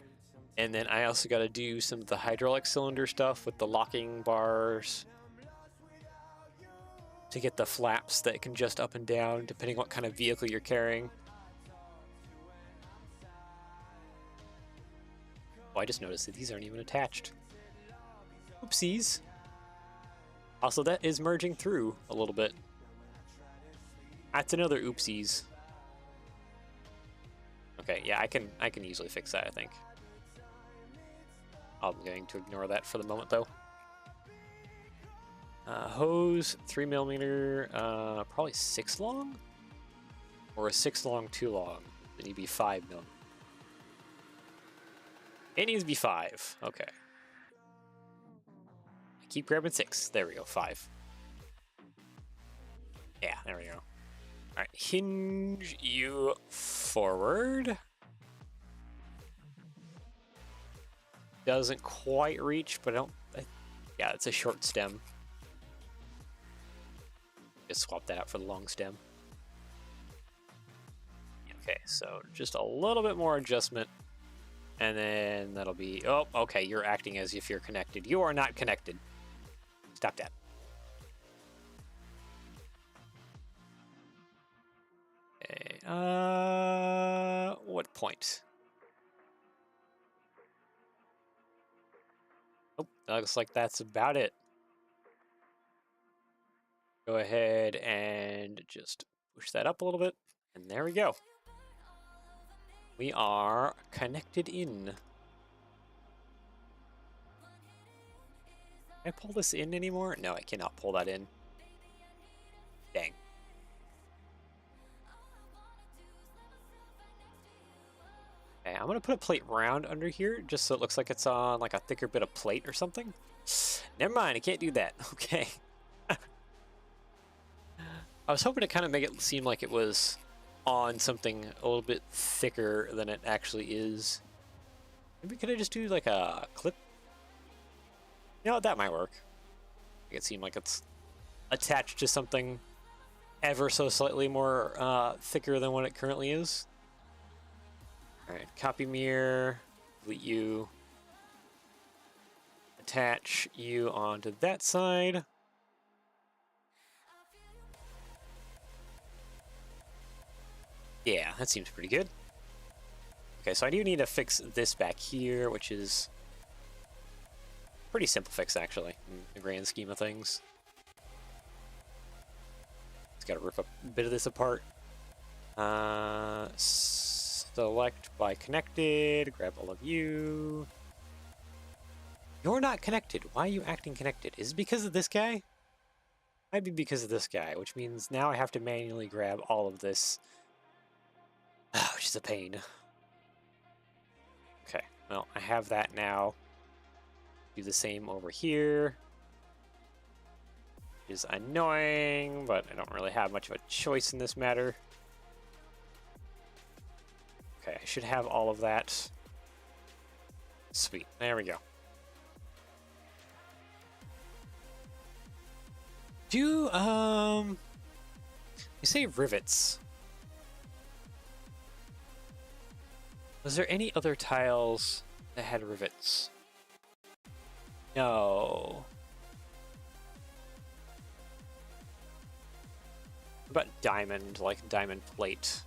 Speaker 1: And then I also got to do some of the hydraulic cylinder stuff with the locking bars to get the flaps that can adjust up and down depending what kind of vehicle you're carrying. Oh, I just noticed that these aren't even attached. Oopsies. Also, that is merging through a little bit. That's another oopsies. Okay, yeah, I can easily fix that, I think. I'm going to ignore that for the moment, though. Hose, 3mm, probably 6 long? Or a 6 long, 2 long? Then you'd be 5mm. It needs to be 5. Okay. I keep grabbing 6. There we go, 5. Yeah, there we go. Alright, hinge you forward. Doesn't quite reach, but yeah, it's a short stem. Just swap that out for the long stem. Okay, so just a little bit more adjustment. And then that'll be, oh, okay, you're acting as if you're connected. You are not connected. Stop that. Okay, what point? Oh, looks like that's about it. Go ahead and just push that up a little bit. And there we go. We are connected in. Can I pull this in anymore? No, I cannot pull that in. Dang. Okay, I'm gonna put a plate round under here just so it looks like it's on like a thicker bit of plate or something. Never mind, I can't do that. Okay. I was hoping to kind of make it seem like it was on something a little bit thicker than it actually is. Maybe could I just do like a clip? You know, that might work. Make it seem like it's attached to something ever so slightly more thicker than what it currently is. Alright, copy mirror, delete you, attach you onto that side. Yeah, that seems pretty good. Okay, so I do need to fix this back here, which is pretty simple fix, actually, in the grand scheme of things. Just gotta rip a bit of this apart. Select by connected, grab all of you. You're not connected. Why are you acting connected? Is it because of this guy? Might be because of this guy, which means now I have to manually grab all of this. Which is a pain. Okay, well, I have that now. Do the same over here. Which is annoying, but I don't really have much of a choice in this matter. Okay, I should have all of that. Sweet, there we go. You say rivets. Was there any other tiles that had rivets? No. What about diamond, like diamond plate?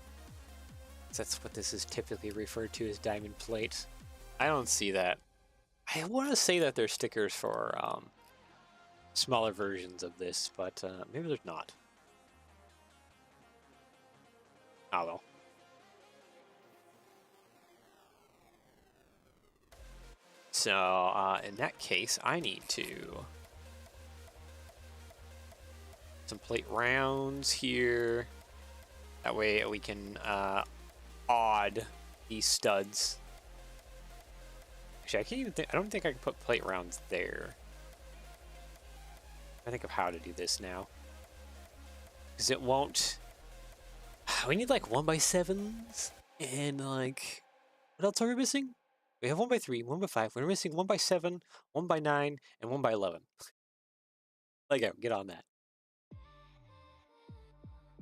Speaker 1: That's what this is typically referred to as diamond plate. I don't see that. I want to say that there's stickers for smaller versions of this, but maybe there's not. Oh well. So, in that case, I need to some plate rounds here. That way we can odd these studs. Actually, I can't even think. I don't think I can put plate rounds there. I think of how to do this now, because it won't. We need like 1x7s and like, what else are we missing? We have 1x3, 1x5. We're missing 1x7, 1x9, and 1x11. Lego, get on that.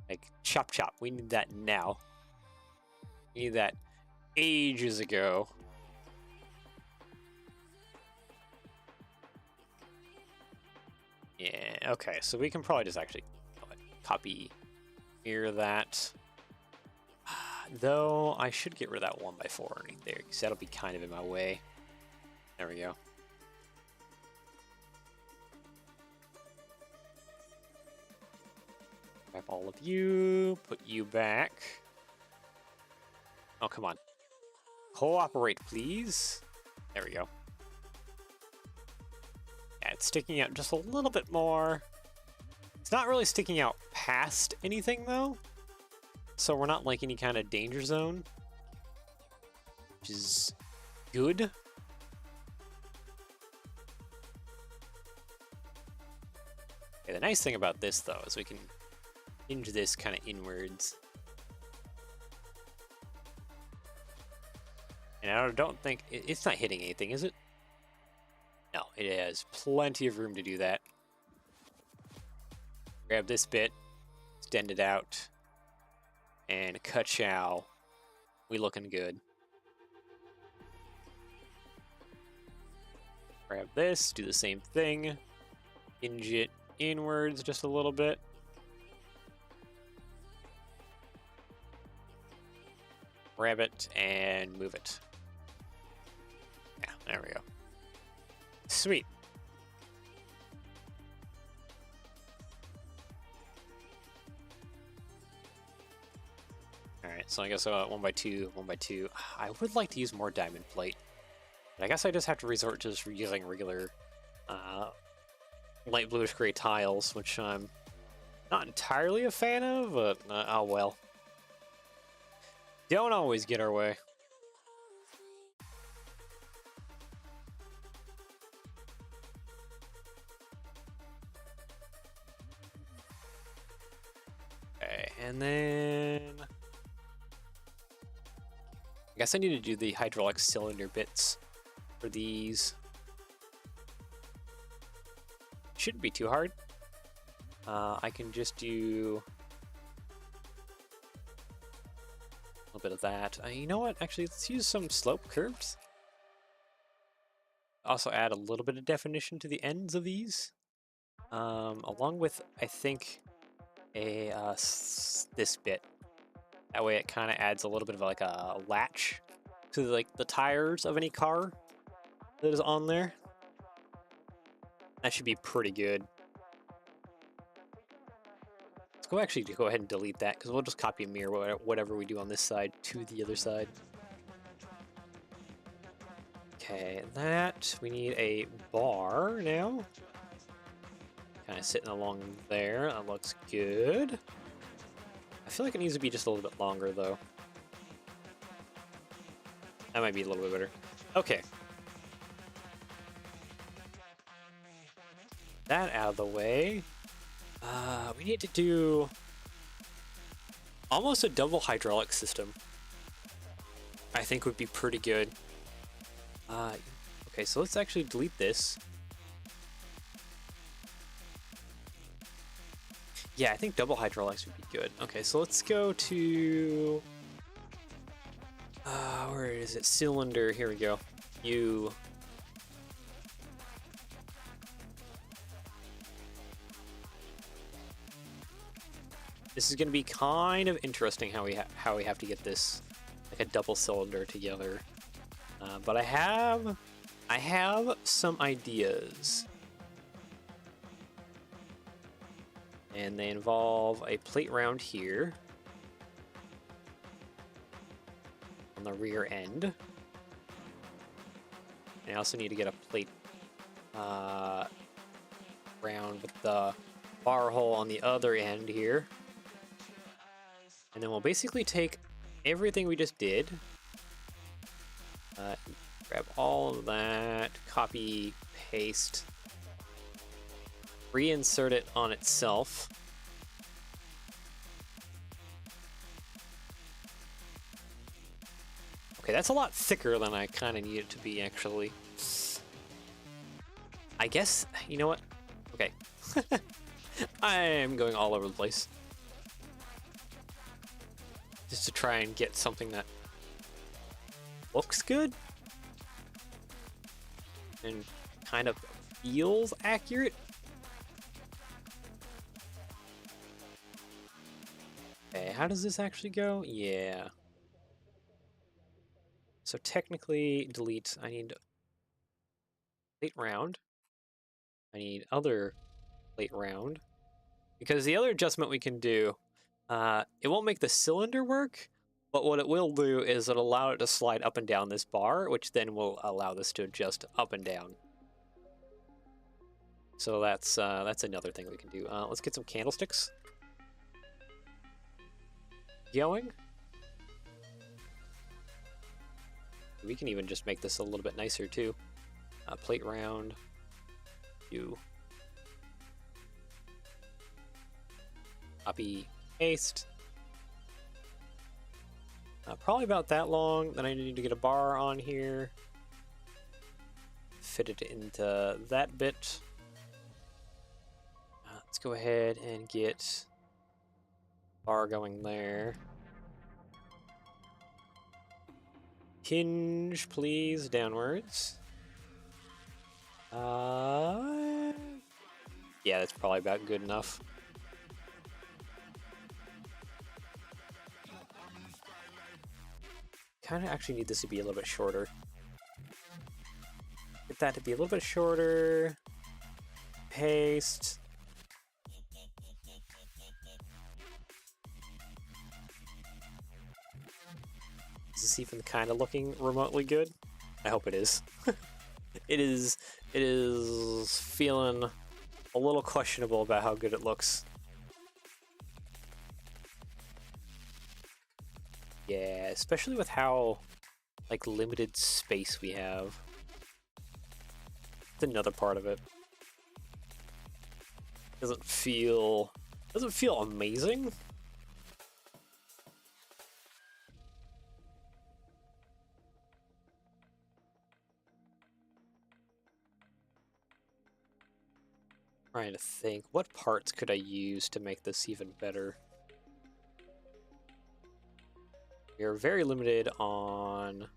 Speaker 1: Like, chop chop. We need that now. We need that ages ago. Yeah, okay, so we can probably just actually copy mirror that. Though I should get rid of that 1x4 underneath there, because that'll be kind of in my way. There we go. Grab all of you, put you back. Oh, come on. Cooperate, please. There we go. Yeah, it's sticking out just a little bit more. It's not really sticking out past anything, though. So we're not like any kind of danger zone, which is good. Okay, the nice thing about this, though, is we can hinge this kind of inwards. And I don't think... It's not hitting anything, is it? No, it has plenty of room to do that. Grab this bit, extend it out, and ka-chow. We looking good. Grab this, do the same thing. Hinge it inwards just a little bit. Grab it and move it. Yeah, there we go. Sweet. Alright, so I guess 1x2, 1x2. I would like to use more diamond plate. But I guess I just have to resort to just using regular light bluish gray tiles, which I'm not entirely a fan of, but oh well. Don't always get our way. Okay, and then... I guess I need to do the hydraulic cylinder bits for these. Shouldn't be too hard. I can just do a little bit of that. You know what? Actually, let's use some slope curves. Also add a little bit of definition to the ends of these. Along with, I think, this bit. That way it kind of adds a little bit of like a latch to like the tires of any car that is on there. That should be pretty good. Let's go ahead and delete that, because we'll just copy and mirror whatever we do on this side to the other side. Okay, we need a bar now. Kind of sitting along there. That looks good. I feel like it needs to be just a little bit longer, though. That might be a little bit better. Okay. That out of the way. We need to do almost a double hydraulic system. I think would be pretty good. Okay, so let's actually delete this. Yeah, I think double hydraulics would be good. Okay, so let's go to... where is it? Cylinder. Here we go. This is going to be kind of interesting how we have to get this like a double cylinder together. But I have some ideas. And they involve a plate round here on the rear end. And I also need to get a plate round with the bar hole on the other end here. And then we'll basically take everything we just did, grab all of that, copy, paste, reinsert it on itself. Okay, that's a lot thicker than I kind of need it to be, actually. I guess, you know what? Okay. I'm going all over the place. Just to try and get something that looks good. And kind of feels accurate. Okay, how does this actually go? Yeah. So technically, delete. I need plate round. I need other plate round. Because the other adjustment we can do, it won't make the cylinder work, but what it will do is it'll allow it to slide up and down this bar, which then will allow this to adjust up and down. So that's another thing we can do. Let's get some candlesticks going. We can even just make this a little bit nicer too. Plate round. Do. Copy, paste. Probably about that long. Then I need to get a bar on here. Fit it into that bit. Let's go ahead and get bar going there. Hinge, please, downwards. Yeah, that's probably about good enough. Kind of actually need this to be a little bit shorter. Get that to be a little bit shorter. Paste. Is this even kind of looking remotely good? I hope it is. It is feeling a little questionable about how good it looks. Yeah, especially with how like limited space we have. That's another part of it. Doesn't feel amazing. Trying to think, what parts could I use to make this even better? We're very limited on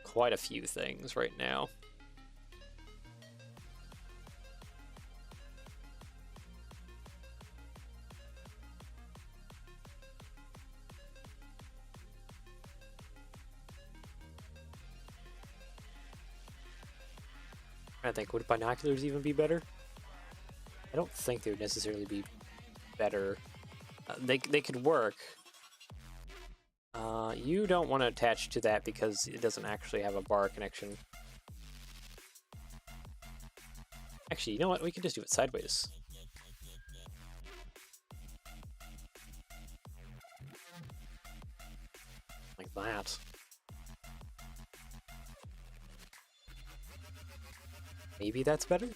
Speaker 1: quite a few things right now. I think, would binoculars even be better? I don't think they would necessarily be better. They could work. You don't want to attach to that because it doesn't actually have a bar connection. Actually, you know what? We can just do it sideways. Like that. Maybe that's better?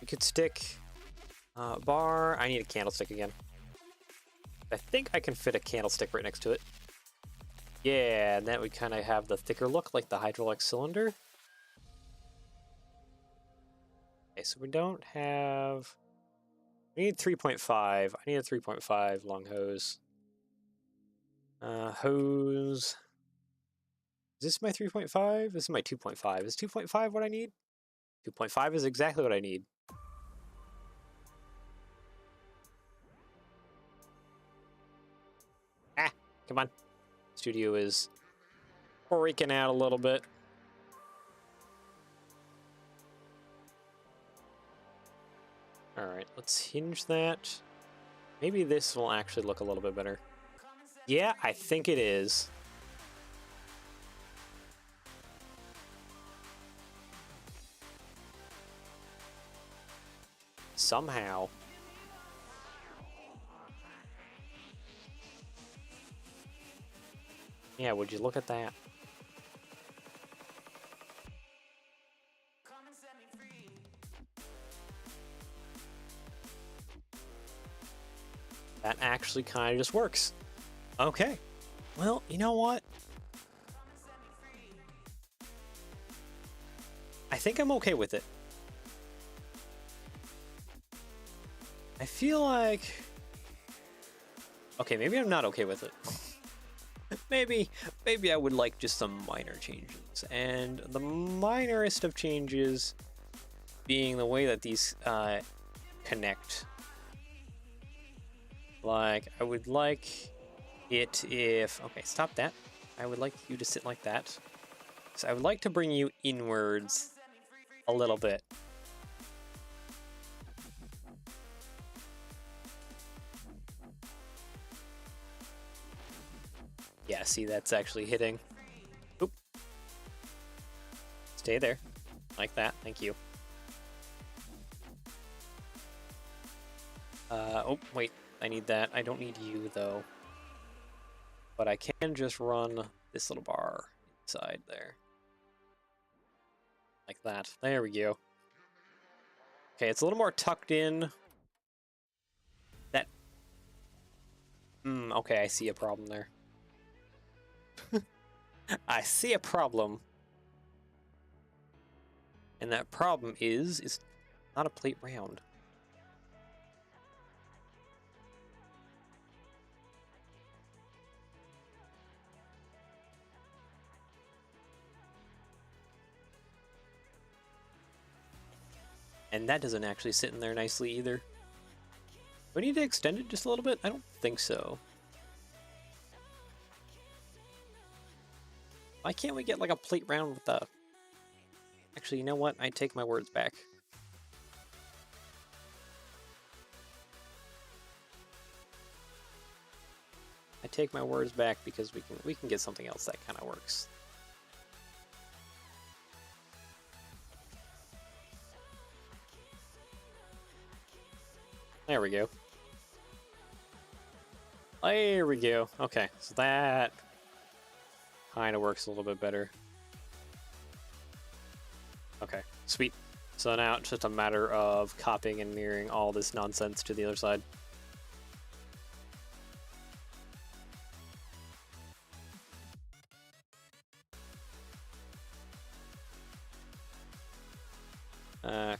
Speaker 1: We could stick bar. I need a candlestick again. I think I can fit a candlestick right next to it. Yeah, and that would kind of have the thicker look like the hydraulic cylinder. Okay, so we don't have... We need 3.5. I need a 3.5 long hose. Hose. Is this my 3.5? This is my 2.5. Is 2.5 what I need? 2.5 is exactly what I need. Ah, come on. Studio is freaking out a little bit. Alright, let's hinge that. Maybe this will actually look a little bit better. Yeah, I think it is. Somehow. Yeah, would you look at that? That actually kind of just works. Okay. Well, you know what? I think I'm okay with it. I feel like... Okay, maybe I'm not okay with it. maybe I would like just some minor changes. And the minorest of changes being the way that these connect. Like, I would like it if... Okay, stop that. I would like you to sit like that. So I would like to bring you inwards a little bit. Yeah, see, that's actually hitting. Oop. Stay there. Like that. Thank you. Oh, wait. I need that. I don't need you, though. But I can just run this little bar inside there. Like that. There we go. Okay, it's a little more tucked in. That... okay, I see a problem there. I see a problem. And that problem is not a plate round. And that doesn't actually sit in there nicely either. Do we need to extend it just a little bit? I don't think so. Why can't we get like a plate round with the... Actually, you know what? I take my words back. I take my words back because we can get something else that kind of works. There we go. There we go. Okay, so that kind of works a little bit better. Okay, sweet. So now it's just a matter of copying and mirroring all this nonsense to the other side.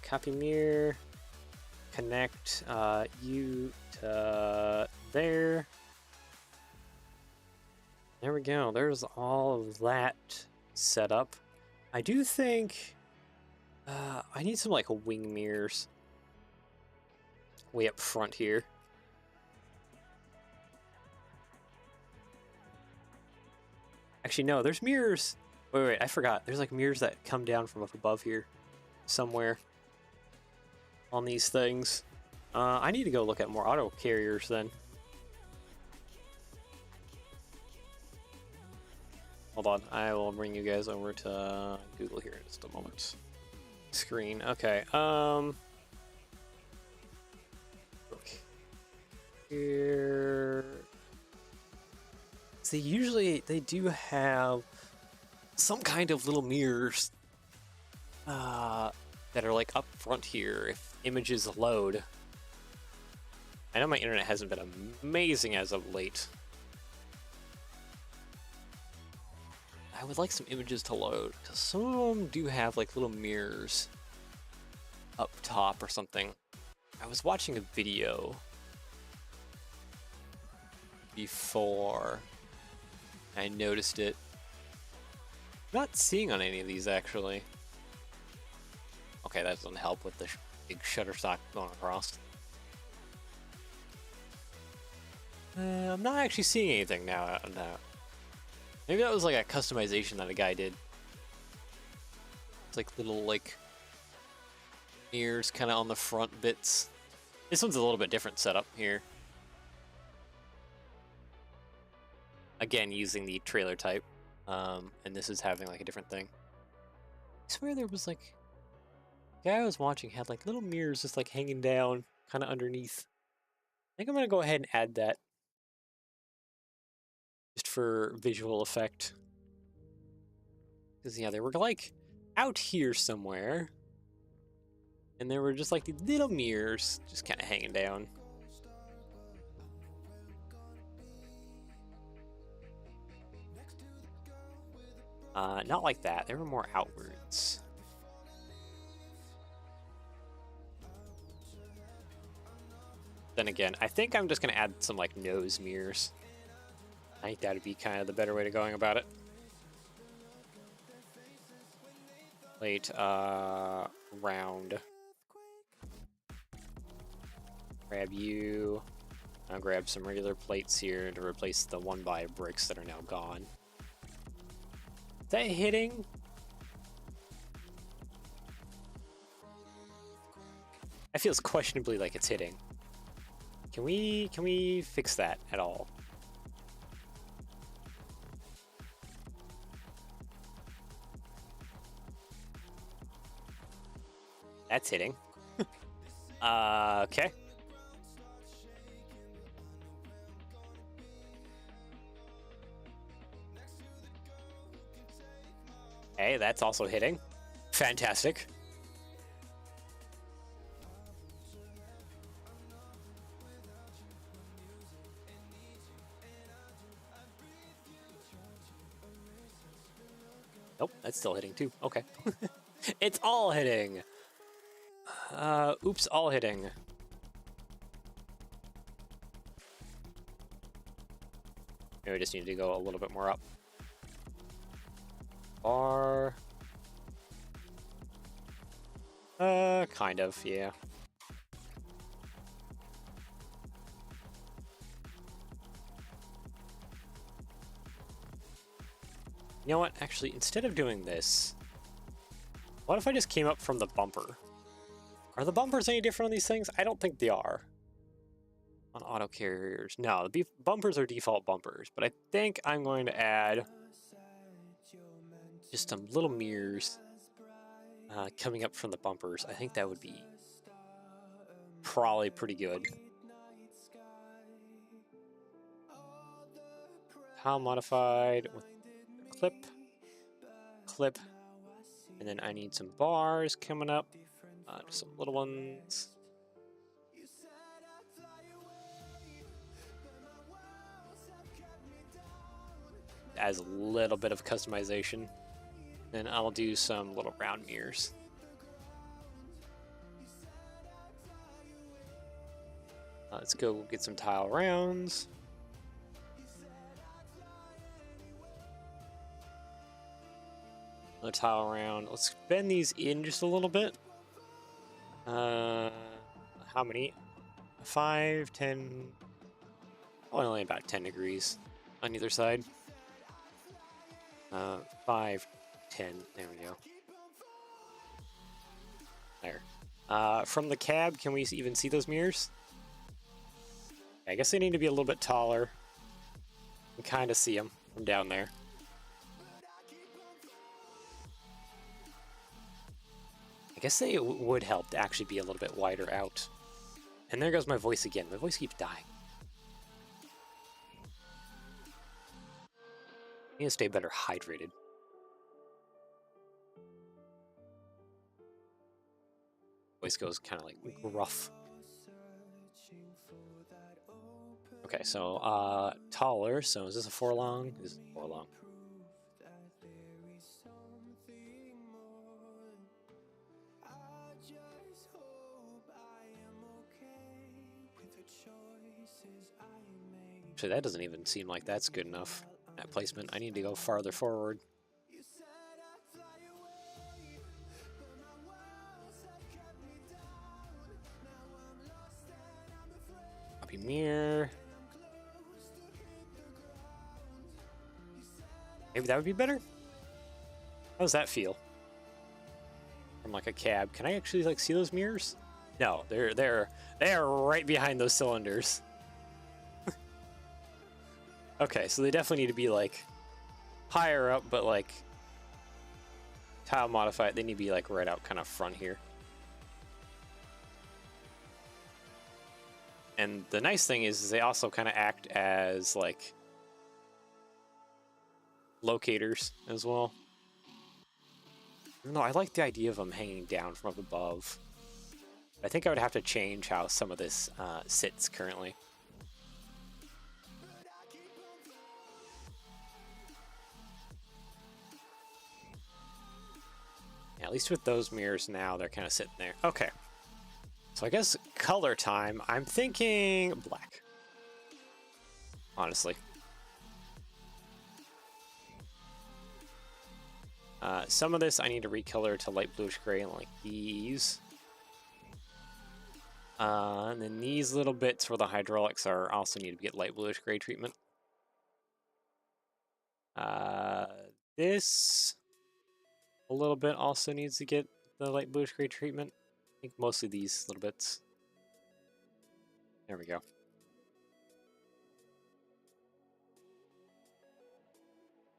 Speaker 1: Copy mirror, connect you to there. There we go. There's all of that set up. I do think I need some like wing mirrors way up front here. Actually, no, there's mirrors. Wait, I forgot. There's like mirrors that come down from up above here somewhere on these things. I need to go look at more auto carriers then. Hold on, I will bring you guys over to Google here in just a moment. Screen, okay. Here. See, usually they do have some kind of little mirrors that are like up front here if images load. I know my internet hasn't been amazing as of late. I would like some images to load, because some of them do have like little mirrors up top or something. I was watching a video before I noticed it. I'm not seeing on any of these actually. Okay, that doesn't help with the big Shutterstock going across. I'm not actually seeing anything now. Maybe that was like a customization that a guy did. It's like little like mirrors kind of on the front bits. This one's a little bit different setup here. Again, using the trailer type. And this is having like a different thing. I swear there was like... The guy I was watching had like little mirrors just like hanging down kind of underneath. I think I'm going to go ahead and add that. Just for visual effect. Because, yeah, they were like out here somewhere. And there were just like these little mirrors just kind of hanging down. Not like that. They were more outwards. Then again, I think I'm just going to add some like nose mirrors. I think that would be kind of the better way to going about it. Plate, round. Grab you. I'll grab some regular plates here to replace the 1x bricks that are now gone. Is that hitting? That feels questionably like it's hitting. Can we fix that at all? That's hitting. Okay. Hey, that's also hitting. Fantastic. Nope, that's still hitting too. Okay. It's all hitting. Oops, all hitting. Maybe we just need to go a little bit more up. Or... kind of, yeah. You know what? Actually, instead of doing this, what if I just came up from the bumper? Are the bumpers any different on these things? I don't think they are. On Autocarriers. No, the bumpers are default bumpers, but I think I'm going to add just some little mirrors coming up from the bumpers. I think that would be probably pretty good. How modified with clip, and then I need some bars coming up, just some little ones. As a little bit of customization. Then I'll do some little round mirrors. Let's go get some tile rounds. Another tile round. Let's bend these in just a little bit. How many? 5, 10. Only about 10 degrees on either side. 5, 10. There we go. There. From the cab, can we even see those mirrors? I guess they need to be a little bit taller. You can kind of see them from down there. I guess they would help to actually be a little bit wider out. And there goes my voice again. My voice keeps dying. I need to stay better hydrated. Voice goes kind of like gruff. Okay, so taller. So is this a 4 long? This is 4 long. Actually, that doesn't even seem like that's good enough. That placement. I need to go farther forward. Copy mirror. Maybe that would be better? How does that feel? From like a cab. Can I actually like see those mirrors? No, they're right behind those cylinders. Okay, so they definitely need to be like higher up, but like tile modified. They need to be like right out kind of front here. And the nice thing is they also kind of act as like locators as well. Even though I like the idea of them hanging down from up above. I think I would have to change how some of this sits currently. Yeah, at least with those mirrors now, they're kind of sitting there. Okay. So I guess color time. I'm thinking black. Honestly. Some of this I need to recolor to light bluish gray, like these. And then these little bits where the hydraulics are also need to get light bluish gray treatment. This a little bit also needs to get the light bluish gray treatment. I think mostly these little bits. There we go.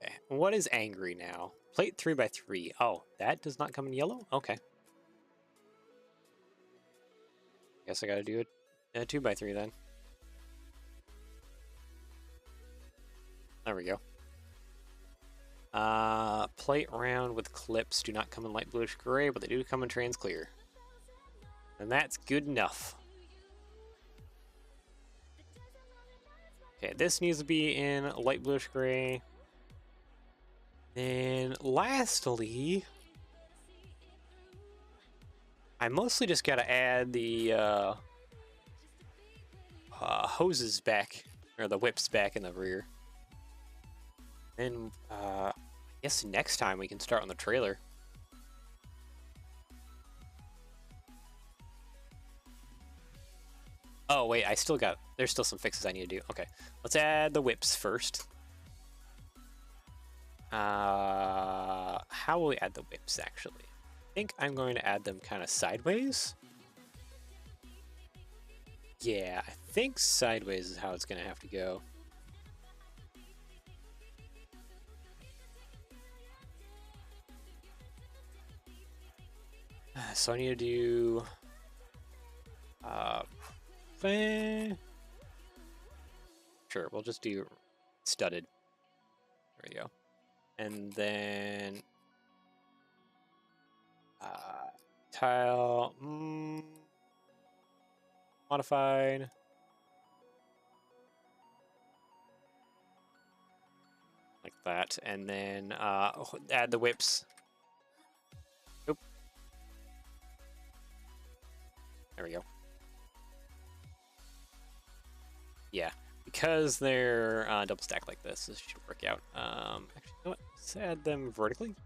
Speaker 1: Okay. What is angry now? Plate 3x3. Oh, that does not come in yellow? Okay. Guess I gotta do a 2x3 then. There we go. Plate round with clips do not come in light bluish gray, but they do come in trans clear. And that's good enough. Okay, this needs to be in light bluish gray. And lastly, I mostly just gotta add the hoses back, or the whips back in the rear. Then I guess next time we can start on the trailer. Oh wait, there's still some fixes I need to do. Okay, let's add the whips first. How will we add the whips actually? I think I'm going to add them kind of sideways. Yeah, I think sideways is how it's going to have to go. So I need to do sure, we'll just do studded. There we go. And then tile modified. Like that. And then add the whips. Oop. There we go. Yeah, because they're double stacked like this should work out. Actually, you know what? Let's add them vertically.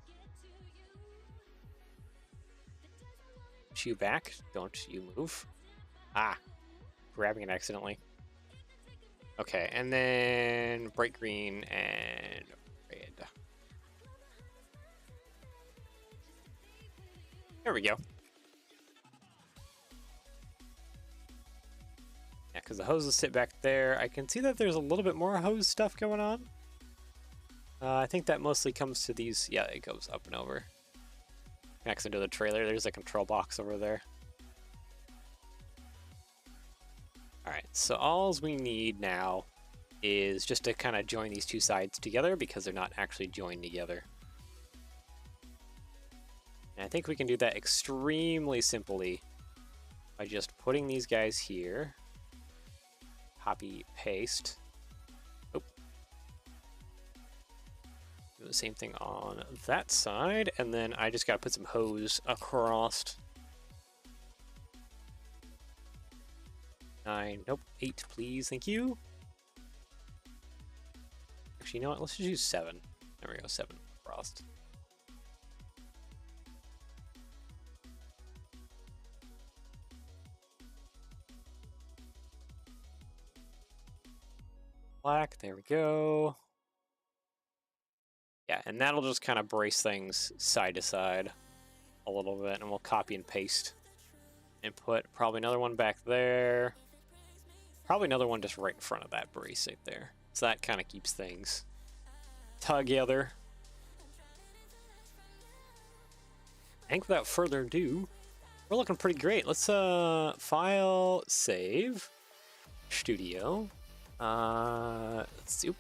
Speaker 1: Push you back. Don't you move. Ah, grabbing it accidentally. Okay, and then bright green and red. There we go. Yeah, because the hoses sit back there. I can see that there's a little bit more hose stuff going on. I think that mostly comes to these. Yeah, it goes up and over. Connects into the trailer. There's a control box over there. Alright, so all we need now is just to kind of join these two sides together because they're not actually joined together. And I think we can do that extremely simply by just putting these guys here. Copy, paste. Oh. Do the same thing on that side, and then I just gotta put some hose across. 9, nope, 8, please, thank you. Actually, you know what? Let's just use 7. There we go, 7 frost. Black, there we go. Yeah, and that'll just kind of brace things side to side a little bit, and we'll copy and paste and put probably another one back there. Probably another one just right in front of that brace right there. So that kind of keeps things together. I think without further ado, we're looking pretty great. Let's file, save, studio. Let's see.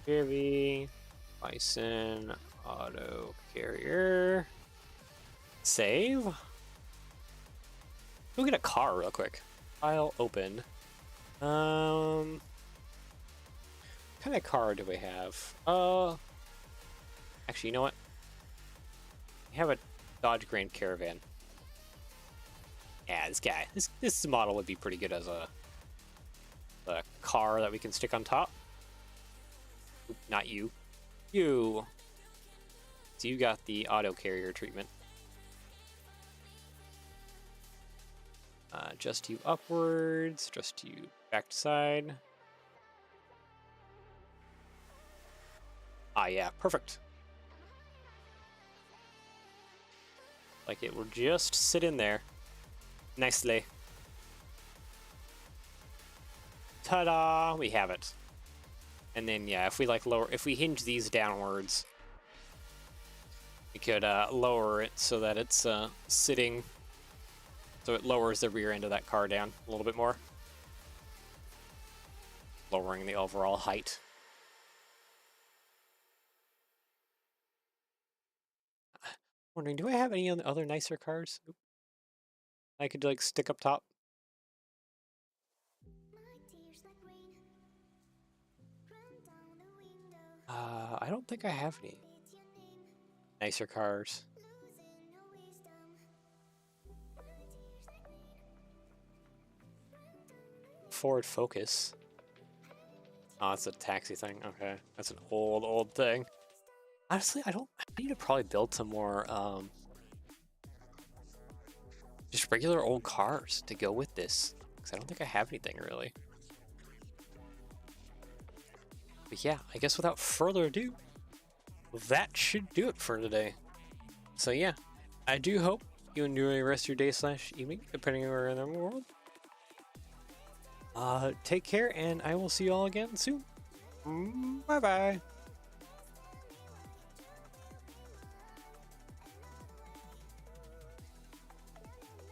Speaker 1: Chevy Bison Autocarrier. Save. Go get a car real quick. File open. What kind of car do we have? Actually, you know what? We have a Dodge Grand Caravan. Yeah, this guy. This model would be pretty good as a car that we can stick on top. Oop, not you. You. So you got the Autocarrier treatment. Just you upwards, just you back to side. Ah, yeah, perfect. Like it will just sit in there nicely. Ta-da! We have it. And then yeah, if we like if we hinge these downwards, we could lower it so that it's sitting, so it lowers the rear end of that car down a little bit more, lowering the overall height. Wondering, do I have any other nicer cars I could like stick up top? I don't think I have any nicer cars. Ford Focus. Oh, it's a taxi thing. Okay, that's an old thing. Honestly, I need to probably build some more just regular old cars to go with this, because I don't think I have anything really. But yeah, I guess without further ado, that should do it for today. So yeah, I do hope you enjoy the rest of your day / evening, depending on where in the world. Take care, and I will see you all again soon. Bye bye.